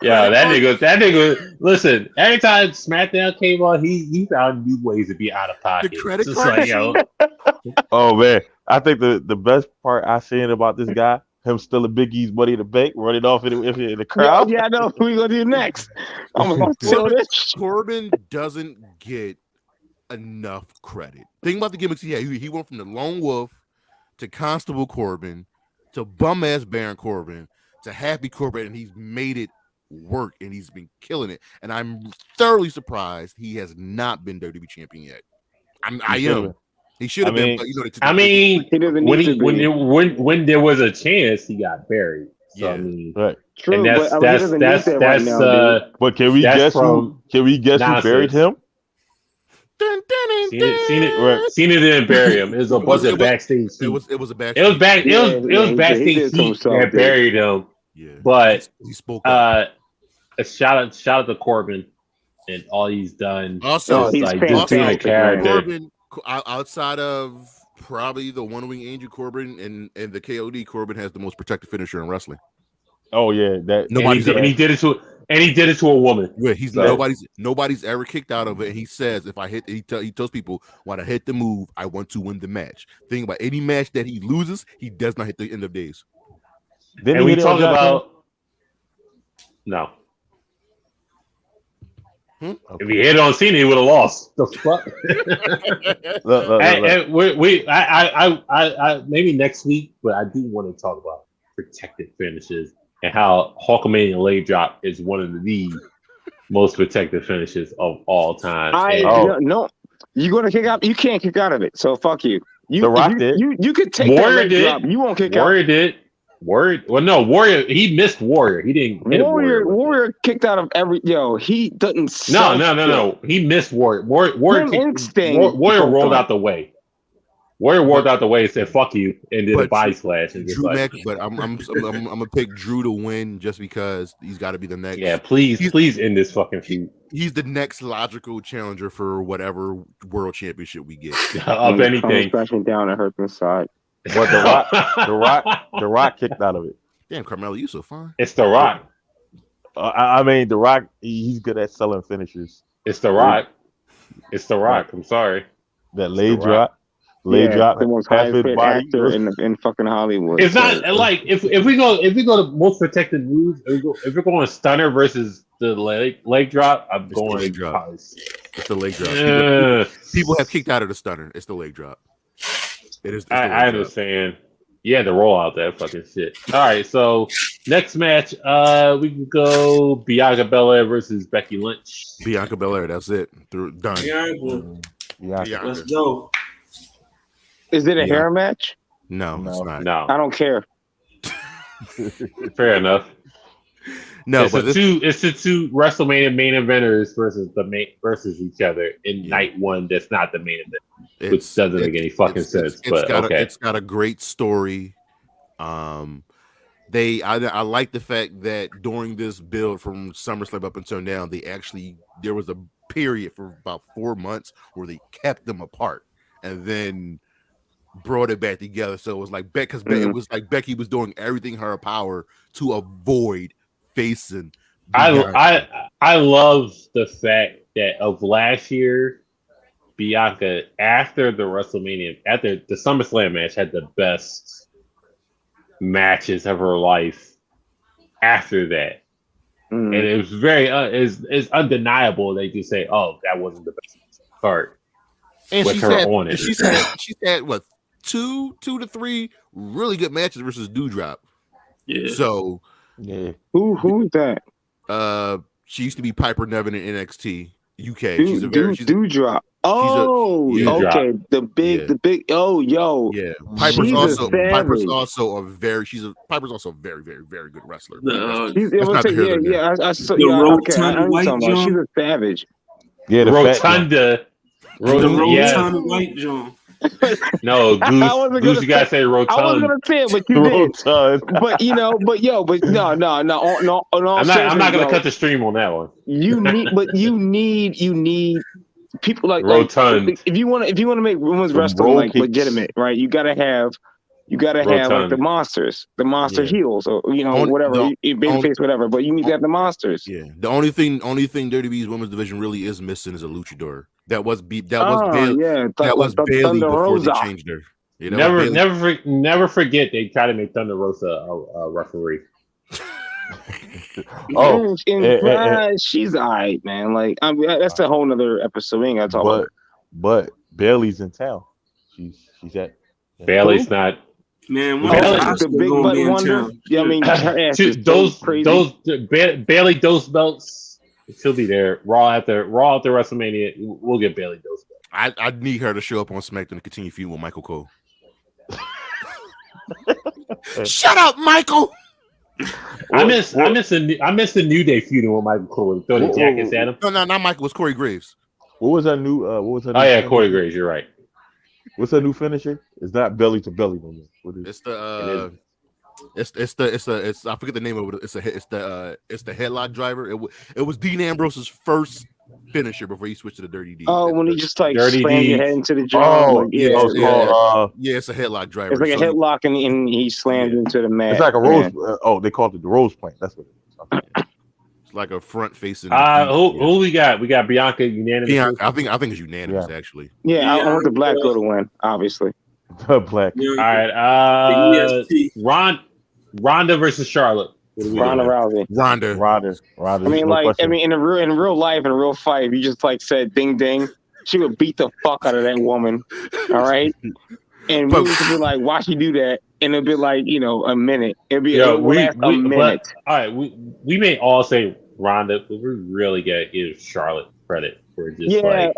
Yeah, that nigga. Listen, every time SmackDown came on, he found new ways to be out of pocket. The credit Just card like, yo, Oh man, I think the best part I seen about this guy, him stealing Big E's money in the bank, running off in the crowd. Yeah, I know. What we gonna do next? I'm gonna steal this. Corbin doesn't get enough credit. Think about the gimmicks he had. He went from the Lone Wolf to Constable Corbin to bum ass Baron Corbin to Happy Corbin, and he's made it work, and he's been killing it. And I'm thoroughly surprised he has not been WWE champion yet. I am. He should have been. But, you know, He doesn't when need to he be. when there was a chance, he got buried. So, Yeah. I mean, Right. True, and that's but he doesn't need that right now, dude. But can we That's guess who? from Can we guess who nonsense. buried him? Seen it didn't bury him. It was a bunch of backstage It heat. was a back. It was back. Yeah, It was he backstage did to heat himself, that dude. buried him. Yeah, But he spoke up. a shout out to Corbin and all he's done. Also, Just, he's like just being a fantastic, character. Corbin, outside of probably the One Wing Angel Corbin and the KOD, Corbin has the most protected finisher in wrestling. Oh yeah, that And he did it to a woman. Yeah, he's So- nobody's ever kicked out of it. And he says, if I hit, he tells people, when I hit the move, I want to win the match. Think about any match that he loses, he does not hit the end of days. Didn't And he we hit it on talk John about no. Cena? If he hit it on Cena, he would have lost. The fuck. Look. And I maybe next week, but I do want to talk about protected finishes and how Hulkamania leg drop is one of the most protected finishes of all time. And No, you gonna kick out? You can't kick out of it. So fuck you. The Rock did. You could take Warrior that leg did. drop. You won't kick out. Warrior did. Warrior. He missed Warrior. He didn't hit Warrior. Warrior kicked out of every. Yo, he doesn't. No. He missed Warrior. Warrior rolled out the way. Warrior rolled out the way and said "fuck you" and did a body splash and just Drew like, but I'm gonna pick Drew to win just because he's got to be the next. yeah, please end this fucking feud. He's the next logical challenger for whatever world championship we get. Of anything. Crashing down and hurt inside. But the Rock kicked out of it. Damn, Carmelo, you so fine. It's The Rock. I mean, the Rock, he's good at selling finishers. It's The Rock. It's The Rock. I'm sorry. That leg The drop, drop, the most half his highest paid body. actor in fucking Hollywood. It's not like if we go to most protected moves, if we're going stunner versus the leg drop, I'm It's the going leg drop. Palace. It's the leg drop. Yeah. People have kicked out of the stunner. It's the leg drop. It is. It's the leg I drop. understand. You had to roll out that fucking shit. All right, so next match, we can go Bianca Belair versus Becky Lynch. Bianca Belair. That's it. Done. Yeah. Let's go. Is it a Yeah. hair match? No, it's not. No, I don't care. fair enough. No, it's but the two WrestleMania main eventers versus each other in night one. That's not the main event, which doesn't make any fucking sense. But okay, it's got a great story. I like the fact that during this build from SummerSlam up until now, there was a period for about 4 months where they kept them apart and then brought it back together. So it was like it was like Becky was doing everything in her power to avoid facing. I love the fact that of last year, Bianca after the SummerSlam match had the best matches of her life. After that, and it was very it's undeniable. They just say, "Oh, that wasn't the best card." And with her on it. She's had what 2 to 3 really good matches versus Doudrop. Yeah. So Yeah. Who's that? she used to be Piper Nevin in NXT UK. She's a very Doudrop. Oh, Doudrop. okay. The big. Oh, yo. yeah. Piper's She's also a savage. a very very very very good wrestler. I saw. The Yeah, okay. rotund I know white what you're talking about. John. She's a savage. Yeah, the fat Rotunda. The Yeah. rotund white John. No, I wasn't Goose, gonna you gotta say I was rotund. gonna say it, but you did. Rotund. But no. No. I'm not gonna cut the stream on that one. You need people like Rotund. if you want to make women's Some wrestling roll like kicks. legitimate, right? You gotta have like the monster Yeah. heels, or whatever, babyface, whatever. But you need to have the monsters. Yeah, the only thing WWE's women's division really is missing is a luchador. That was Bailey Thunder before Rosa. they changed her. Yeah, that was Bailey. Never forget they tried to make Thunder Rosa a referee. She's alright, man. Like that's a whole nother episode. We ain't gotta talk about it. But Bailey's in town. She's at Bailey's not. Man, The big butt wonder. Yeah, I mean, her ass is crazy. Bailey those belts. She'll be there. Raw after WrestleMania. We'll get Bailey those belts. I need her to show up on SmackDown to continue feuding with Michael Cole. Shut up, Michael. I miss the New Day feuding with Michael Cole and throwing jackets at him. No, not Michael. It was Corey Graves. What was that new? Corey Graves. You're right. What's that new finisher? It's not belly to belly no more. What is It's the I forget the name of it. It's the headlock driver. It was Dean Ambrose's first finisher before he switched to the Dirty D. Oh, when he just like Dirty slammed D. your head into the jaw. It's a headlock driver. It's like a headlock, and he slammed into the mat. It's like a rose. They called it the rose plant. That's what it is. It's like a front facing. Who we got? We got Bianca unanimous. I think it's unanimous actually. Yeah, I want the black girl to win, obviously. The black. All right. Ronda versus Charlotte. Ronda Rousey. Ronda. I mean, in real life, in a real fight, if you just like said ding ding, she would beat the fuck out of that woman. All right. And we would be like, why she do that? And it'd be like, a minute. It'd be a minute. But, all right, we may all say Ronda, but we really gotta give Charlotte credit for just absolutely.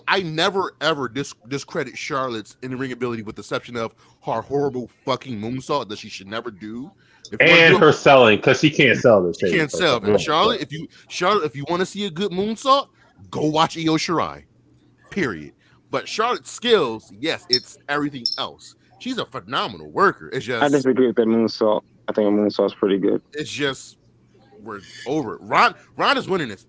I never ever discredit Charlotte's in-ring ability, with the exception of her horrible fucking moonsault that she should never do. Her selling, because she can't sell this. She can't sell. And Charlotte, if you want to see a good moonsault, go watch Io Shirai. Period. But Charlotte's skills, yes, it's everything else. She's a phenomenal worker. It's just I disagree with that moonsault. I think a moonsault's pretty good. It's just we're over it. Ronda's winning this.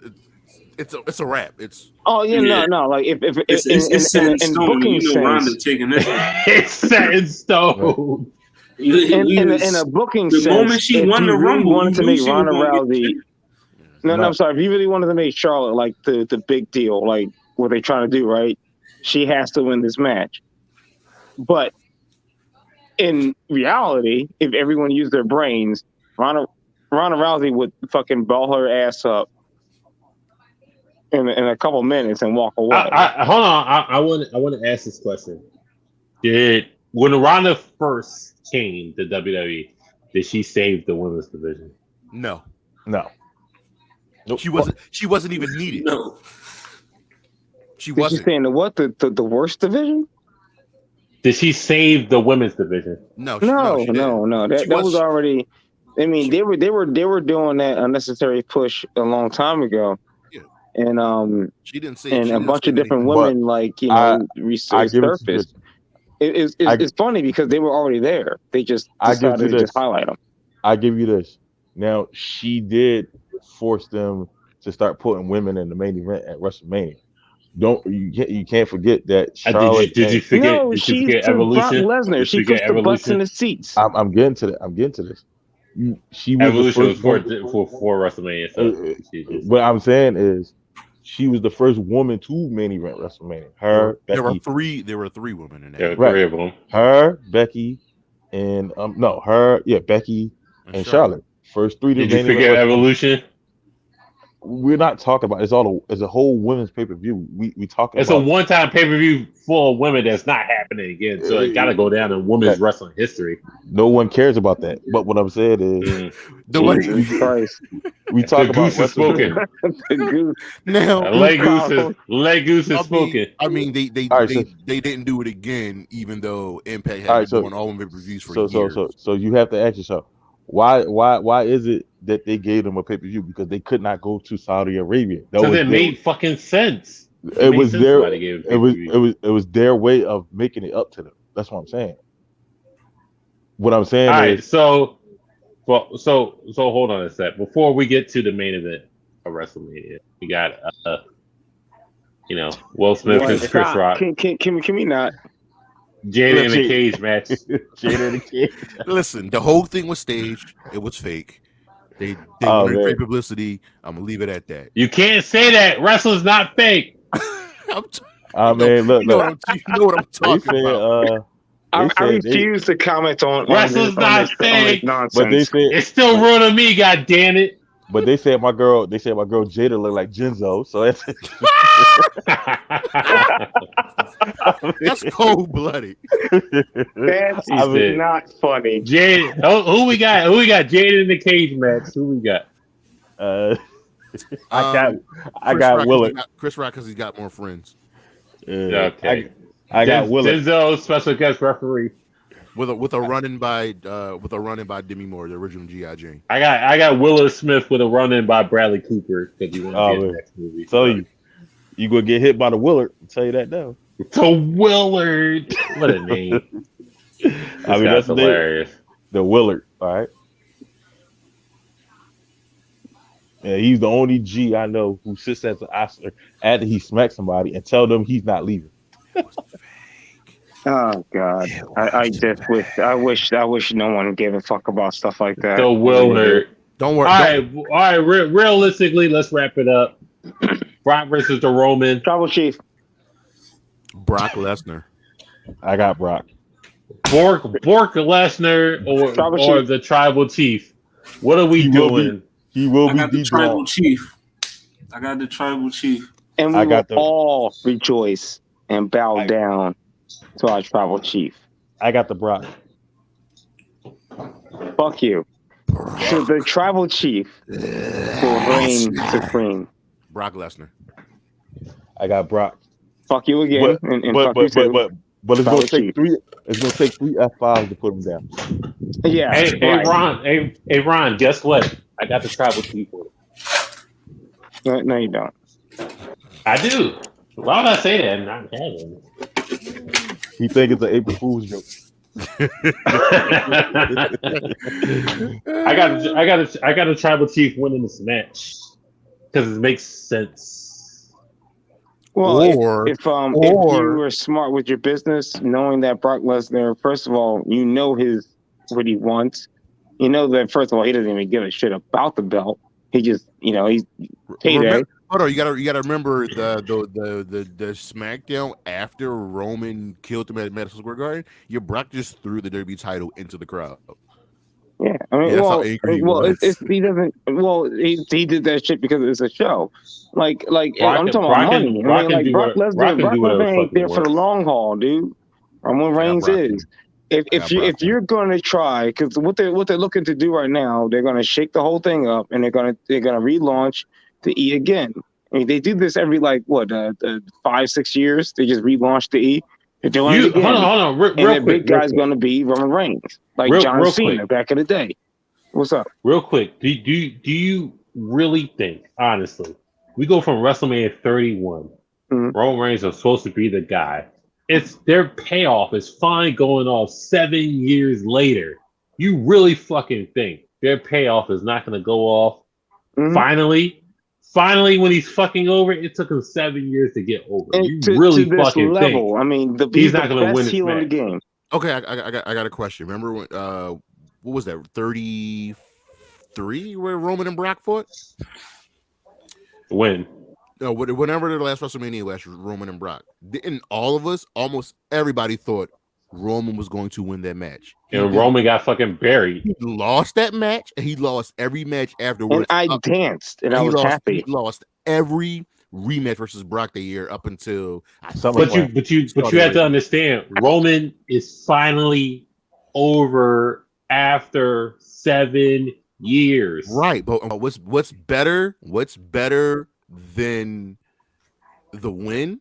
It's a wrap. It's no. Like if it's set in stone. Ronda taking this. It's set in stone. In a booking sense, moment she won the Rumble, wanted to make Ronda Rousey. No, I'm sorry. If you really wanted to make Charlotte like the big deal, like what they're trying to do, right? She has to win this match. But in reality, if everyone used their brains, Ronda Rousey would fucking ball her ass up in a couple minutes and walk away. Hold on. I want to ask this question. When Ronda first came to WWE, did she save the women's division? No. Nope. She wasn't even needed. No. She wasn't. Did you say in the what? The worst division? Did she save the women's division? No. That was already. I mean, they were doing that unnecessary push a long time ago. Yeah. And she didn't say. And a bunch of different women resurfaced. It's funny because they were already there. They just decided to just highlight them. I give you this. Now she did force them to start putting women in the main event at WrestleMania. You can't forget that Charlotte. Did you forget? No, she's Evolution. Brock Lesnar. She puts the butts in the seats. I'm getting to that. She was Evolution was for WrestleMania. So what I'm saying is, she was the first woman to main event WrestleMania. There were three women in there. There were 3 of them. Her, Becky, and Becky and Charlotte. First 3 to Did you forget Evolution? We're not talking about it's a whole women's pay-per-view. We talk about it's a one-time pay-per-view full of women that's not happening again. So it gotta go down in women's wrestling history. No one cares about that. But what I'm saying is we talk about Goose is smoking. Now Leg Goose is smoking. I mean they didn't do it again, even though Impact had been doing all women reviews for years. So you have to ask yourself, why is it that they gave them a pay-per-view? Because they could not go to Saudi Arabia. Because it made fucking sense. It was sense their why they gave it it was pay-per-view. it was their way of making it up to them. That's what I'm saying. What I'm saying All right, is so hold on a sec. Before we get to the main event of WrestleMania, we got Will Smith What? and Chris Stop. Rock, Can we not? Jada in a Jada. cage match. Jada in the cage. Listen, the whole thing was staged. It was fake. They Oh, wanted man. fake publicity. I'm gonna leave it at that. You can't say that. Wrestling's not fake. I mean, look, You know look. what I'm They talking said, about. I they said they, refuse to comment on Wrestling's not this fake. nonsense. but they said, It's still ruining me. God damn it. but they said my girl Jada looked like Genzo. So that's That's cold blooded. That's I mean- not funny. Jade, who we got? Who we got? Jada in the cage match. Who we got? I got Willard. Chris Rock because he's got more friends Okay. I got Willard. Denzel, special guest referee. with a run in by Demi Moore, the original G.I. Jane. I got Willard Smith with a run in by Bradley Cooper because you want to be in the man. next movie. So you gonna get hit by the Willard? I'll tell you that now. So Willard, what a name! I mean that's hilarious. The Willard, all right. Yeah, he's the only G I know who sits at the Oscar after he smacks somebody and tell them he's not leaving. Oh God! I wish no one gave a fuck about stuff like that. So Willard. Don't worry. All right. Realistically, let's wrap it up. Brock versus the Roman. Tribal Chief. Brock Lesnar. I got Brock. Bork Lesnar or the Tribal Chief. What are we doing? He will I be got the the tribal chief. I got the tribal chief. And we I got will all rejoice and bow down to our tribal chief. I got the Brock. Fuck you. So the tribal chief will reign supreme. Brock Lesnar. I got Brock. Fuck you again. But it's gonna take three. It's gonna take 3 F5s to put him down. Yeah. Hey Ron. Guess what? I got the Tribal Chief. No, you don't. I do. Why would I say that? Not having. He think it's an April Fool's joke. I got a Tribal Chief winning this match because it makes sense. Well, Or- if you were smart with your business, knowing that Brock Lesnar, first of all, you know what he wants. You know that first of all, he doesn't even give a shit about the belt. He just, he's payday. Hold on, you gotta remember the SmackDown after Roman killed him at Madison Square Garden. Your Brock just threw the WWE title into the crowd. Yeah, I mean, that's how angry he was. he doesn't. Well, he did that shit because it's a show. Like I'm talking about money. I mean, like Brock Lesnar ain't there for the long haul, dude. Roman Reigns is. If you're going to try, because what they're looking to do right now, they're going to shake the whole thing up and they're going to relaunch the E again. I mean, they do this every 5-6 years. They just relaunch the E. They're doing it again. Hold on, real and quick. the big guy's going to be Roman Reigns, like John Cena back in the day. What's up? Real quick, do you really think, honestly, we go from WrestleMania 31, Roman Reigns is supposed to be the guy. It's their payoff is finally going off 7 years later. You really fucking think their payoff is not going to go off finally when he's fucking over? It took him 7 years to get over. You really to this fucking level. think I mean, he's not going to win this heel in the game. Okay, I got a question. Remember when what was that 33 where Roman and Brock fought? When? No, whenever the last WrestleMania was, Roman and Brock. Didn't all of us, almost everybody thought Roman was going to win that match. And Roman got fucking buried. He lost that match, and he lost every match afterwards. And I danced, and I was happy. He lost every rematch versus Brock that year up until. But you have to understand, Roman is finally over after 7 years. Right, but what's better? What's better than the win?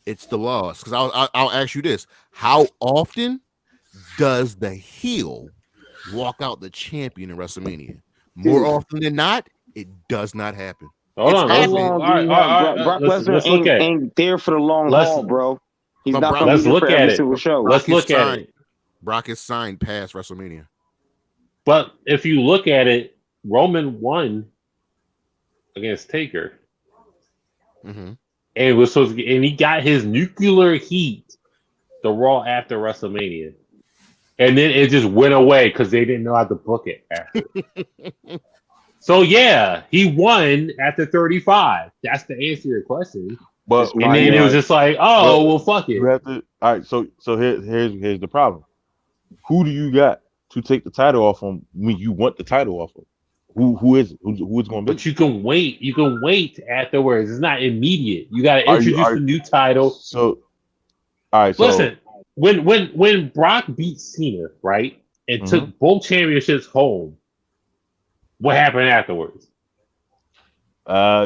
It's the loss. Because I'll ask you this: how often does the heel walk out the champion in WrestleMania? More often than not, it does not happen. Hold on. It's Let's, happening. all right, Brock listen, Lesnar let's look at it. ain't there for the long Let's- haul, bro. He's But not Brock- going to let's be there look for at every it. single show. Let's look at it. Brock is signed past WrestleMania. But if you look at it, Roman won against Taker, Mm-hmm. and was supposed to, and he got his nuclear heat the Raw after WrestleMania, and then it just went away because they didn't know how to book it after. So yeah, he won after 35. That's the answer to your question. But And then it was just like, oh, well, fuck it. you have to. All right, so here's the problem. Who do you got to take the title off from when you want the title off of? Who is it? Who it's going to be? But you can wait. You can wait afterwards. It's not immediate. You got to Are you- introduce the new title. So, all right. So, Listen, when Brock beat Cena, right, and took both championships home, what happened afterwards?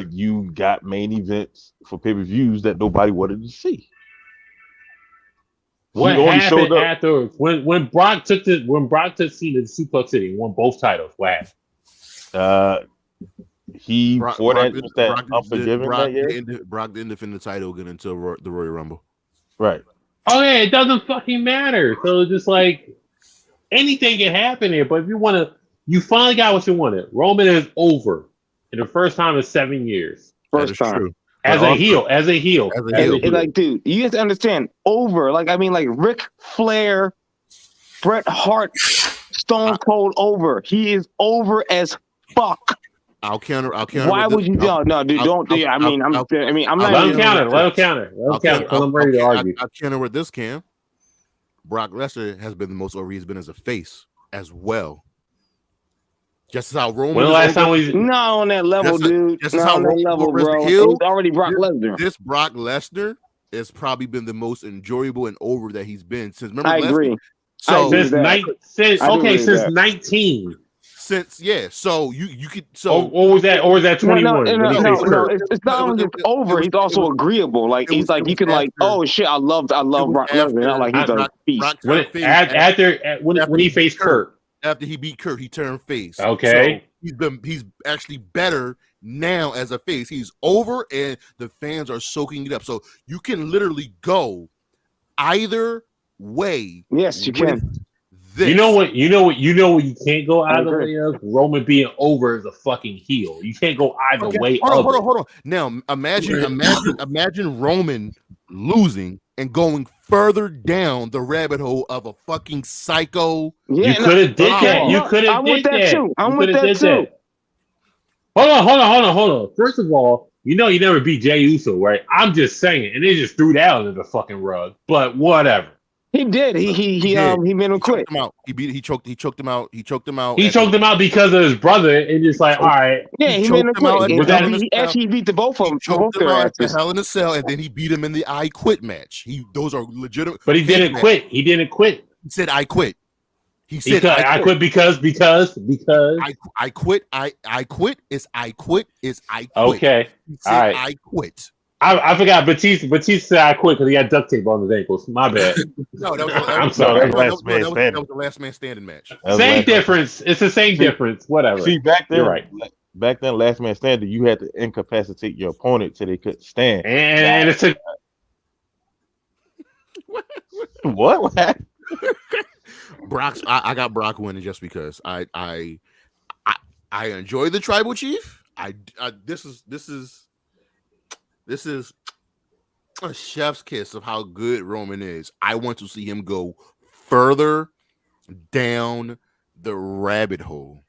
you got main events for pay-per-views that nobody wanted to see. What He only showed happened up. afterwards? When Brock took Cena to Suplex City and won both titles, what happened? He Brock, for Brock, that, that Unforgiven Brock, that year, Brock didn't defend the title again until the Royal Rumble. right? Okay, it doesn't fucking matter. So it's just like anything can happen here. But if you want to, you finally got what you wanted. Roman is over in the first time in 7 years. First time. True. As But a also- heel. It's like, dude, you have to understand, over. Like, I mean, like Ric Flair, Bret Hart, Stone Cold over. He is over as fuck. I'll counter. Why would you do? No, dude, don't do. I'm Let not. him Even, counter. Let him counter. Because I'm ready to argue. I'll counter with this, Cam. Brock Lesnar has been the most over he's been as a face as well. Just as how Roman. When the last time we not on that level, dude. just Not how on that Roman level, was bro. the heel. He's already Brock Lesnar. This Brock Lesnar has probably been the most enjoyable and over that he's been since. Remember, I agree. So agree. since that. since I do agree with since that. 19. So you could so Or was that 21? No, when he faced Kurt? it's not only just over. He's also agreeable. Like he's like you can like, oh shit, I love Brock Lesnar. Not like he's a beast. Brock When, turned face when he faced Kurt. after he beat Kurt, he turned face. Okay. So he's actually better now as a face. He's over and the fans are soaking it up. So you can literally go either way. Yes, you with can. This. You know what you can't go I either agree. way of? Roman being over as a fucking heel. You can't go either Okay, way hold of it. on. Now imagine Roman losing and going further down the rabbit hole of a fucking psycho. Yeah, You could have did no, that. You no, could have I'm did with that that. too. I'm You with coulda that did too. Hold on. First of all, you know you never beat Jey Uso, right? I'm just saying, and they just threw that under the fucking rug. But whatever. He did. He made him quit. Choked him out. He choked him out. He choked him out because of his brother, and just like, all right, Yeah, he choked made him him out quit. at Was the that- Hell in a He Cell. actually beat the both of them. Choked Both him their out at the asses. Hell in a Cell, and then he beat him in the I Quit match. Those are legitimate. but he didn't quit. He didn't quit. He said I quit. He He said said, I quit because I quit. I quit is I quit is I quit. okay. He said all right. I quit. I forgot Batista said I quit because he had duct tape on his ankles. My bad. No, that was I'm sorry. that was Last man standing. the last man standing match. That was Same last- difference. It's the same difference. Whatever. See, back then, You're right. Back then, last man standing, you had to incapacitate your opponent till they couldn't stand. And it took What happened? I got Brock winning just because I enjoy the tribal chief. This is a chef's kiss of how good Roman is. I want to see him go further down the rabbit hole.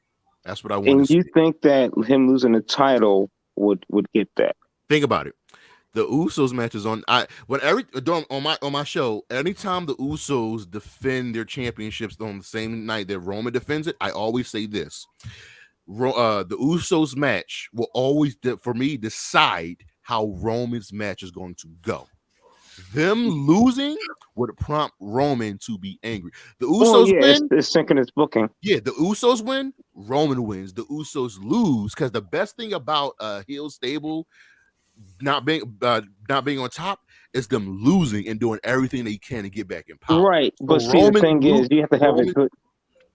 That's what I want And to you see. think that him losing the title would get that? Think about it. The Usos matches on my show. Anytime the Usos defend their championships on the same night that Roman defends it, I always say this: the Usos match will always, for me, decide how Roman's match is going to go. Them losing would prompt Roman to be angry. The Usos win. It's syncing its booking. Yeah, the Usos win. Roman wins. The Usos lose because the best thing about heel stable not being on top is them losing and doing everything they can to get back in power. Right, but So see, the Roman thing is, you have to have Roman- it good.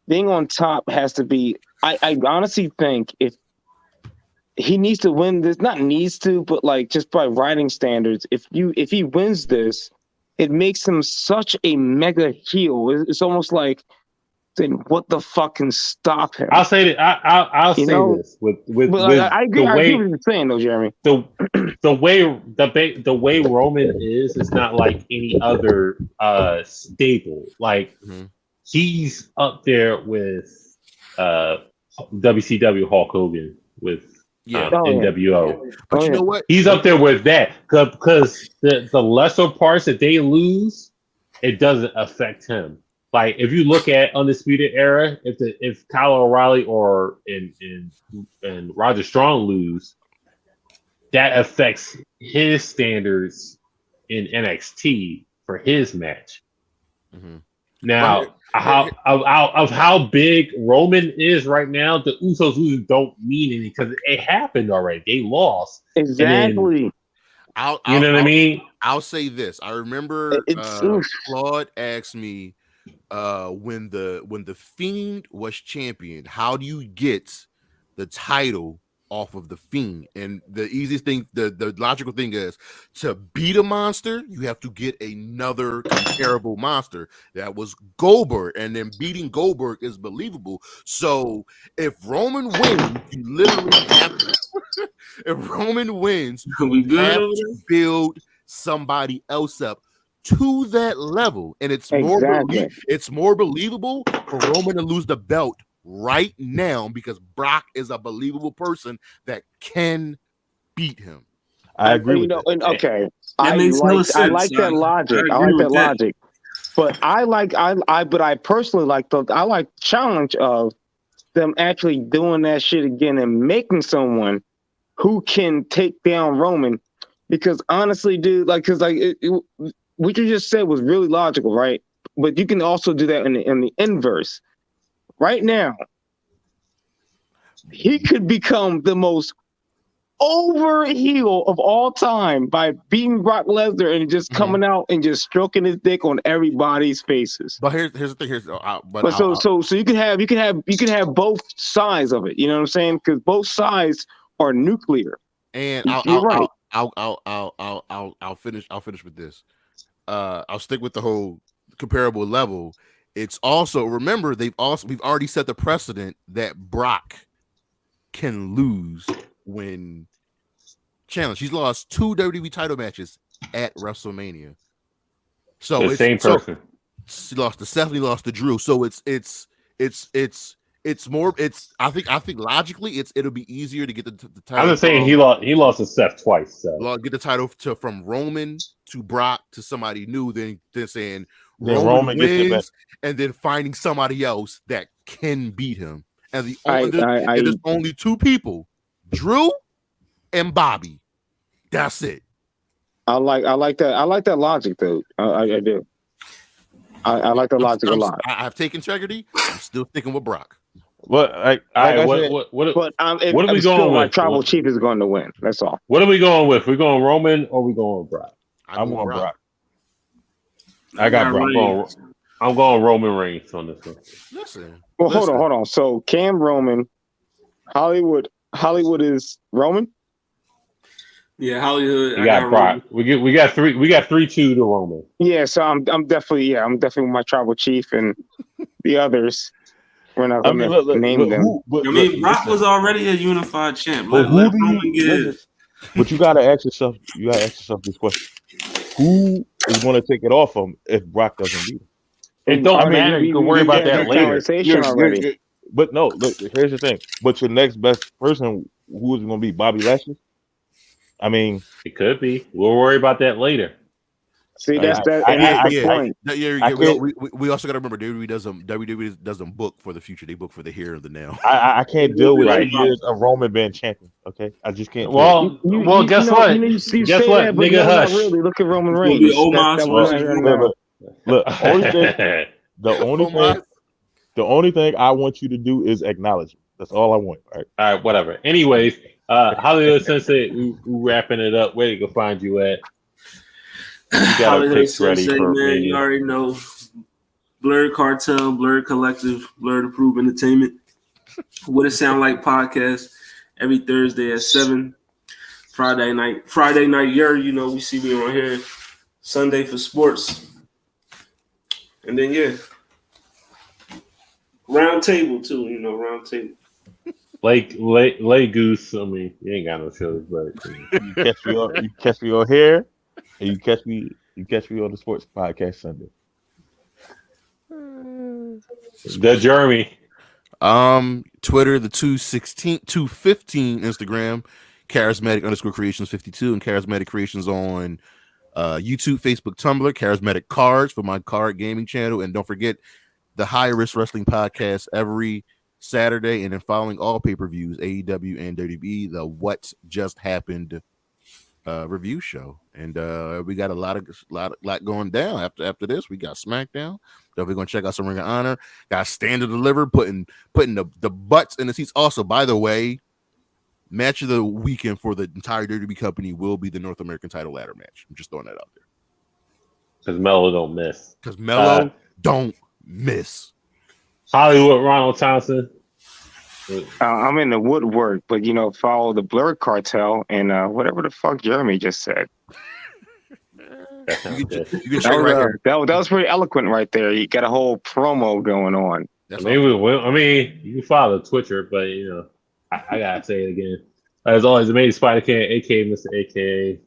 Being on top has to be. I honestly think if he needs to win this. Not needs to, but like just by writing standards. If he wins this, it makes him such a mega heel. It's almost like, then what the fuck can stop him? I'll say that. I'll say this with I agree. the I agree way with you saying though, Jeremy. the way Roman is, it's not like any other stable. Like he's up there with WCW Hulk Hogan with NWO. But you know what? He's up there with that because the lesser parts that they lose, it doesn't affect him. Like if you look at Undisputed Era, if Kyle O'Reilly or and Roger Strong lose, that affects his standards in NXT for his match. Mm-hmm. Now, how big Roman is right now, the Usos losing don't mean anything because it happened already. They lost. Exactly. You know what I mean? I'll say this. I remember Claude asked me when the Fiend was champion, how do you get the title off of the Fiend? And the easiest thing, the logical thing is to beat a monster, you have to get another comparable monster. That was Goldberg, and then beating Goldberg is believable. So if Roman wins, you literally have to, if Roman wins, you have to build somebody else up to that level, and it's more believable for Roman to lose the belt right now because Brock is a believable person that can beat him. I agree with that. And okay, that makes no sense. I like that logic. I like that logic. But I personally like the challenge of them actually doing that shit again and making someone who can take down Roman. Because honestly, dude, what you just said was really logical, right? But you can also do that in the inverse. Right now, he could become the most over heel of all time by beating Brock Lesnar and just coming out and just stroking his dick on everybody's faces. But here's the thing. So you can have both sides of it. You know what I'm saying? Because both sides are nuclear. And I'll finish with this. I'll stick with the whole comparable level. It's also, remember, we've already set the precedent that Brock can lose when challenged. He's lost 2 WWE title matches at WrestleMania. So the same person. He lost to Seth, he lost to Drew. So I think logically it'll be easier to get the title. I'm just saying he lost to Seth twice. So get the title from Roman to Brock to somebody new than saying Roman wins and then finding somebody else that can beat him. And there's only 2 people, Drew and Bobby. That's it. I like that. I like that logic though. I do. I like the logic a lot. I've taken integrity. I'm still sticking with Brock. What are we going with? My tribal chief is going to win. That's all. What are we going with? We going Roman or we going with Brock? I'm going Brock. I got Brock. I'm going Roman Reigns on this one. Listen. Hold on. So Cam Roman, Hollywood is Roman. Yeah, Hollywood. We got Brock. Roman. We got 3-2 to Roman. Yeah, so I'm definitely with my tribal chief and the others. We're not going to name them. Brock was already a unified champ. Let Roman get it. But you gotta ask yourself this question: who is going to take it off him if Brock doesn't beat him? It don't matter. You can worry about that later. But no, look. Here's the thing. But your next best person, who is it going to be? Bobby Lashley? I mean, it could be. We'll worry about that later. See, that's the point. We also got to remember WWE doesn't book for the future; they book for the here and the now. I can't deal with 2 years of Roman being champion. Okay, I just can't. Well, guess what? Guess what? Nigga, hush. Really, look at Roman Reigns. Look, the only thing I want you to do is acknowledge it. That's all I want. All right, whatever. Anyways, Hollywood Sensei, we wrapping it up. Where to go find you at? You got our picks ready for man. You already know. Blurred Cartel, Blurred Collective, Blurred Approved Entertainment. What It Sound Like podcast. every Thursday at 7. Friday night, we see me on here. Sunday for sports. And then, round table, too, round table. Lay Goose. I mean, you ain't got no shows, but You catch me on here, and you catch me on the sports podcast Sunday. the Jeremy. Twitter, the 215 Instagram, charismatic_creations52, and charismatic creations on YouTube, Facebook, Tumblr, charismatic cards for my card gaming channel, and don't forget the High Risk Wrestling podcast every Saturday, and then following all pay-per-views, AEW and WWE, the What Just Happened review show. And we got a lot going down after this. We got SmackDown. We're gonna check out some Ring of Honor. Got Stand and Deliver, putting the butts in the seats. Also, by the way, match of the weekend for the entire WWE company will be the North American title ladder match. I'm just throwing that out there. Because Mello don't miss. Don't miss. Hollywood Ronald Thompson. I'm in the woodwork, but follow the Blur Cartel and whatever the fuck Jeremy just said. You can check right here. That was pretty eloquent right there. You got a whole promo going on. That's I mean, you can follow Twitcher, but I gotta say it again. As always, the Amazing Spider Can, aka Mr. AKA.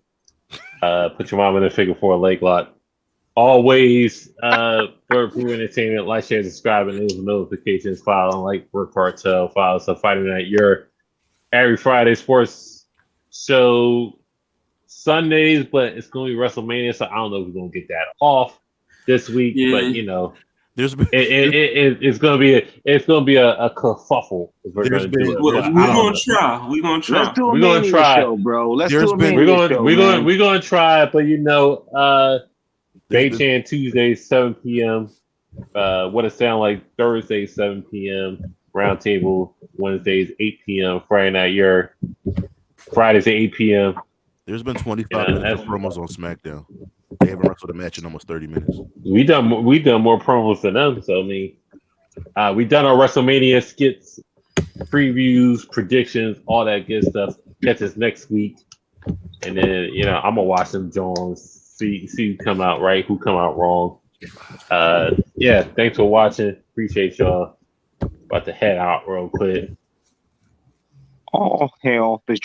Put your mom in a figure 4 leg lock. Always for Brew Entertainment, like, share, subscribe, and enable notifications. Follow like Work Cartel. Follow us on Friday Night Your every Friday sports show Sundays, but it's gonna be WrestleMania, so I don't know if we're gonna get that off this week. Yeah. But There's it's gonna be a kerfuffle. If we're gonna do it. We're But I gonna don't know. try. We're gonna try. Let's do a We're gonna Mania try. show, bro. Let's There's do a been- Mania show. We're gonna try, but Baychan Tuesday 7 p.m. What it sound like Thursday 7 p.m. Roundtable Wednesdays 8 p.m. Friday Night Your Fridays at 8 p.m. There's been 25 Yeah, minutes that's- of promos on SmackDown. They haven't wrestled a match in almost 30 minutes. We done more promos than them. So I mean, we done our WrestleMania skits, previews, predictions, all that good stuff. Catch us next week, and then I'm gonna watch them Jones. See who come out right, who come out wrong. Thanks for watching. Appreciate y'all. About to head out real quick. All hail the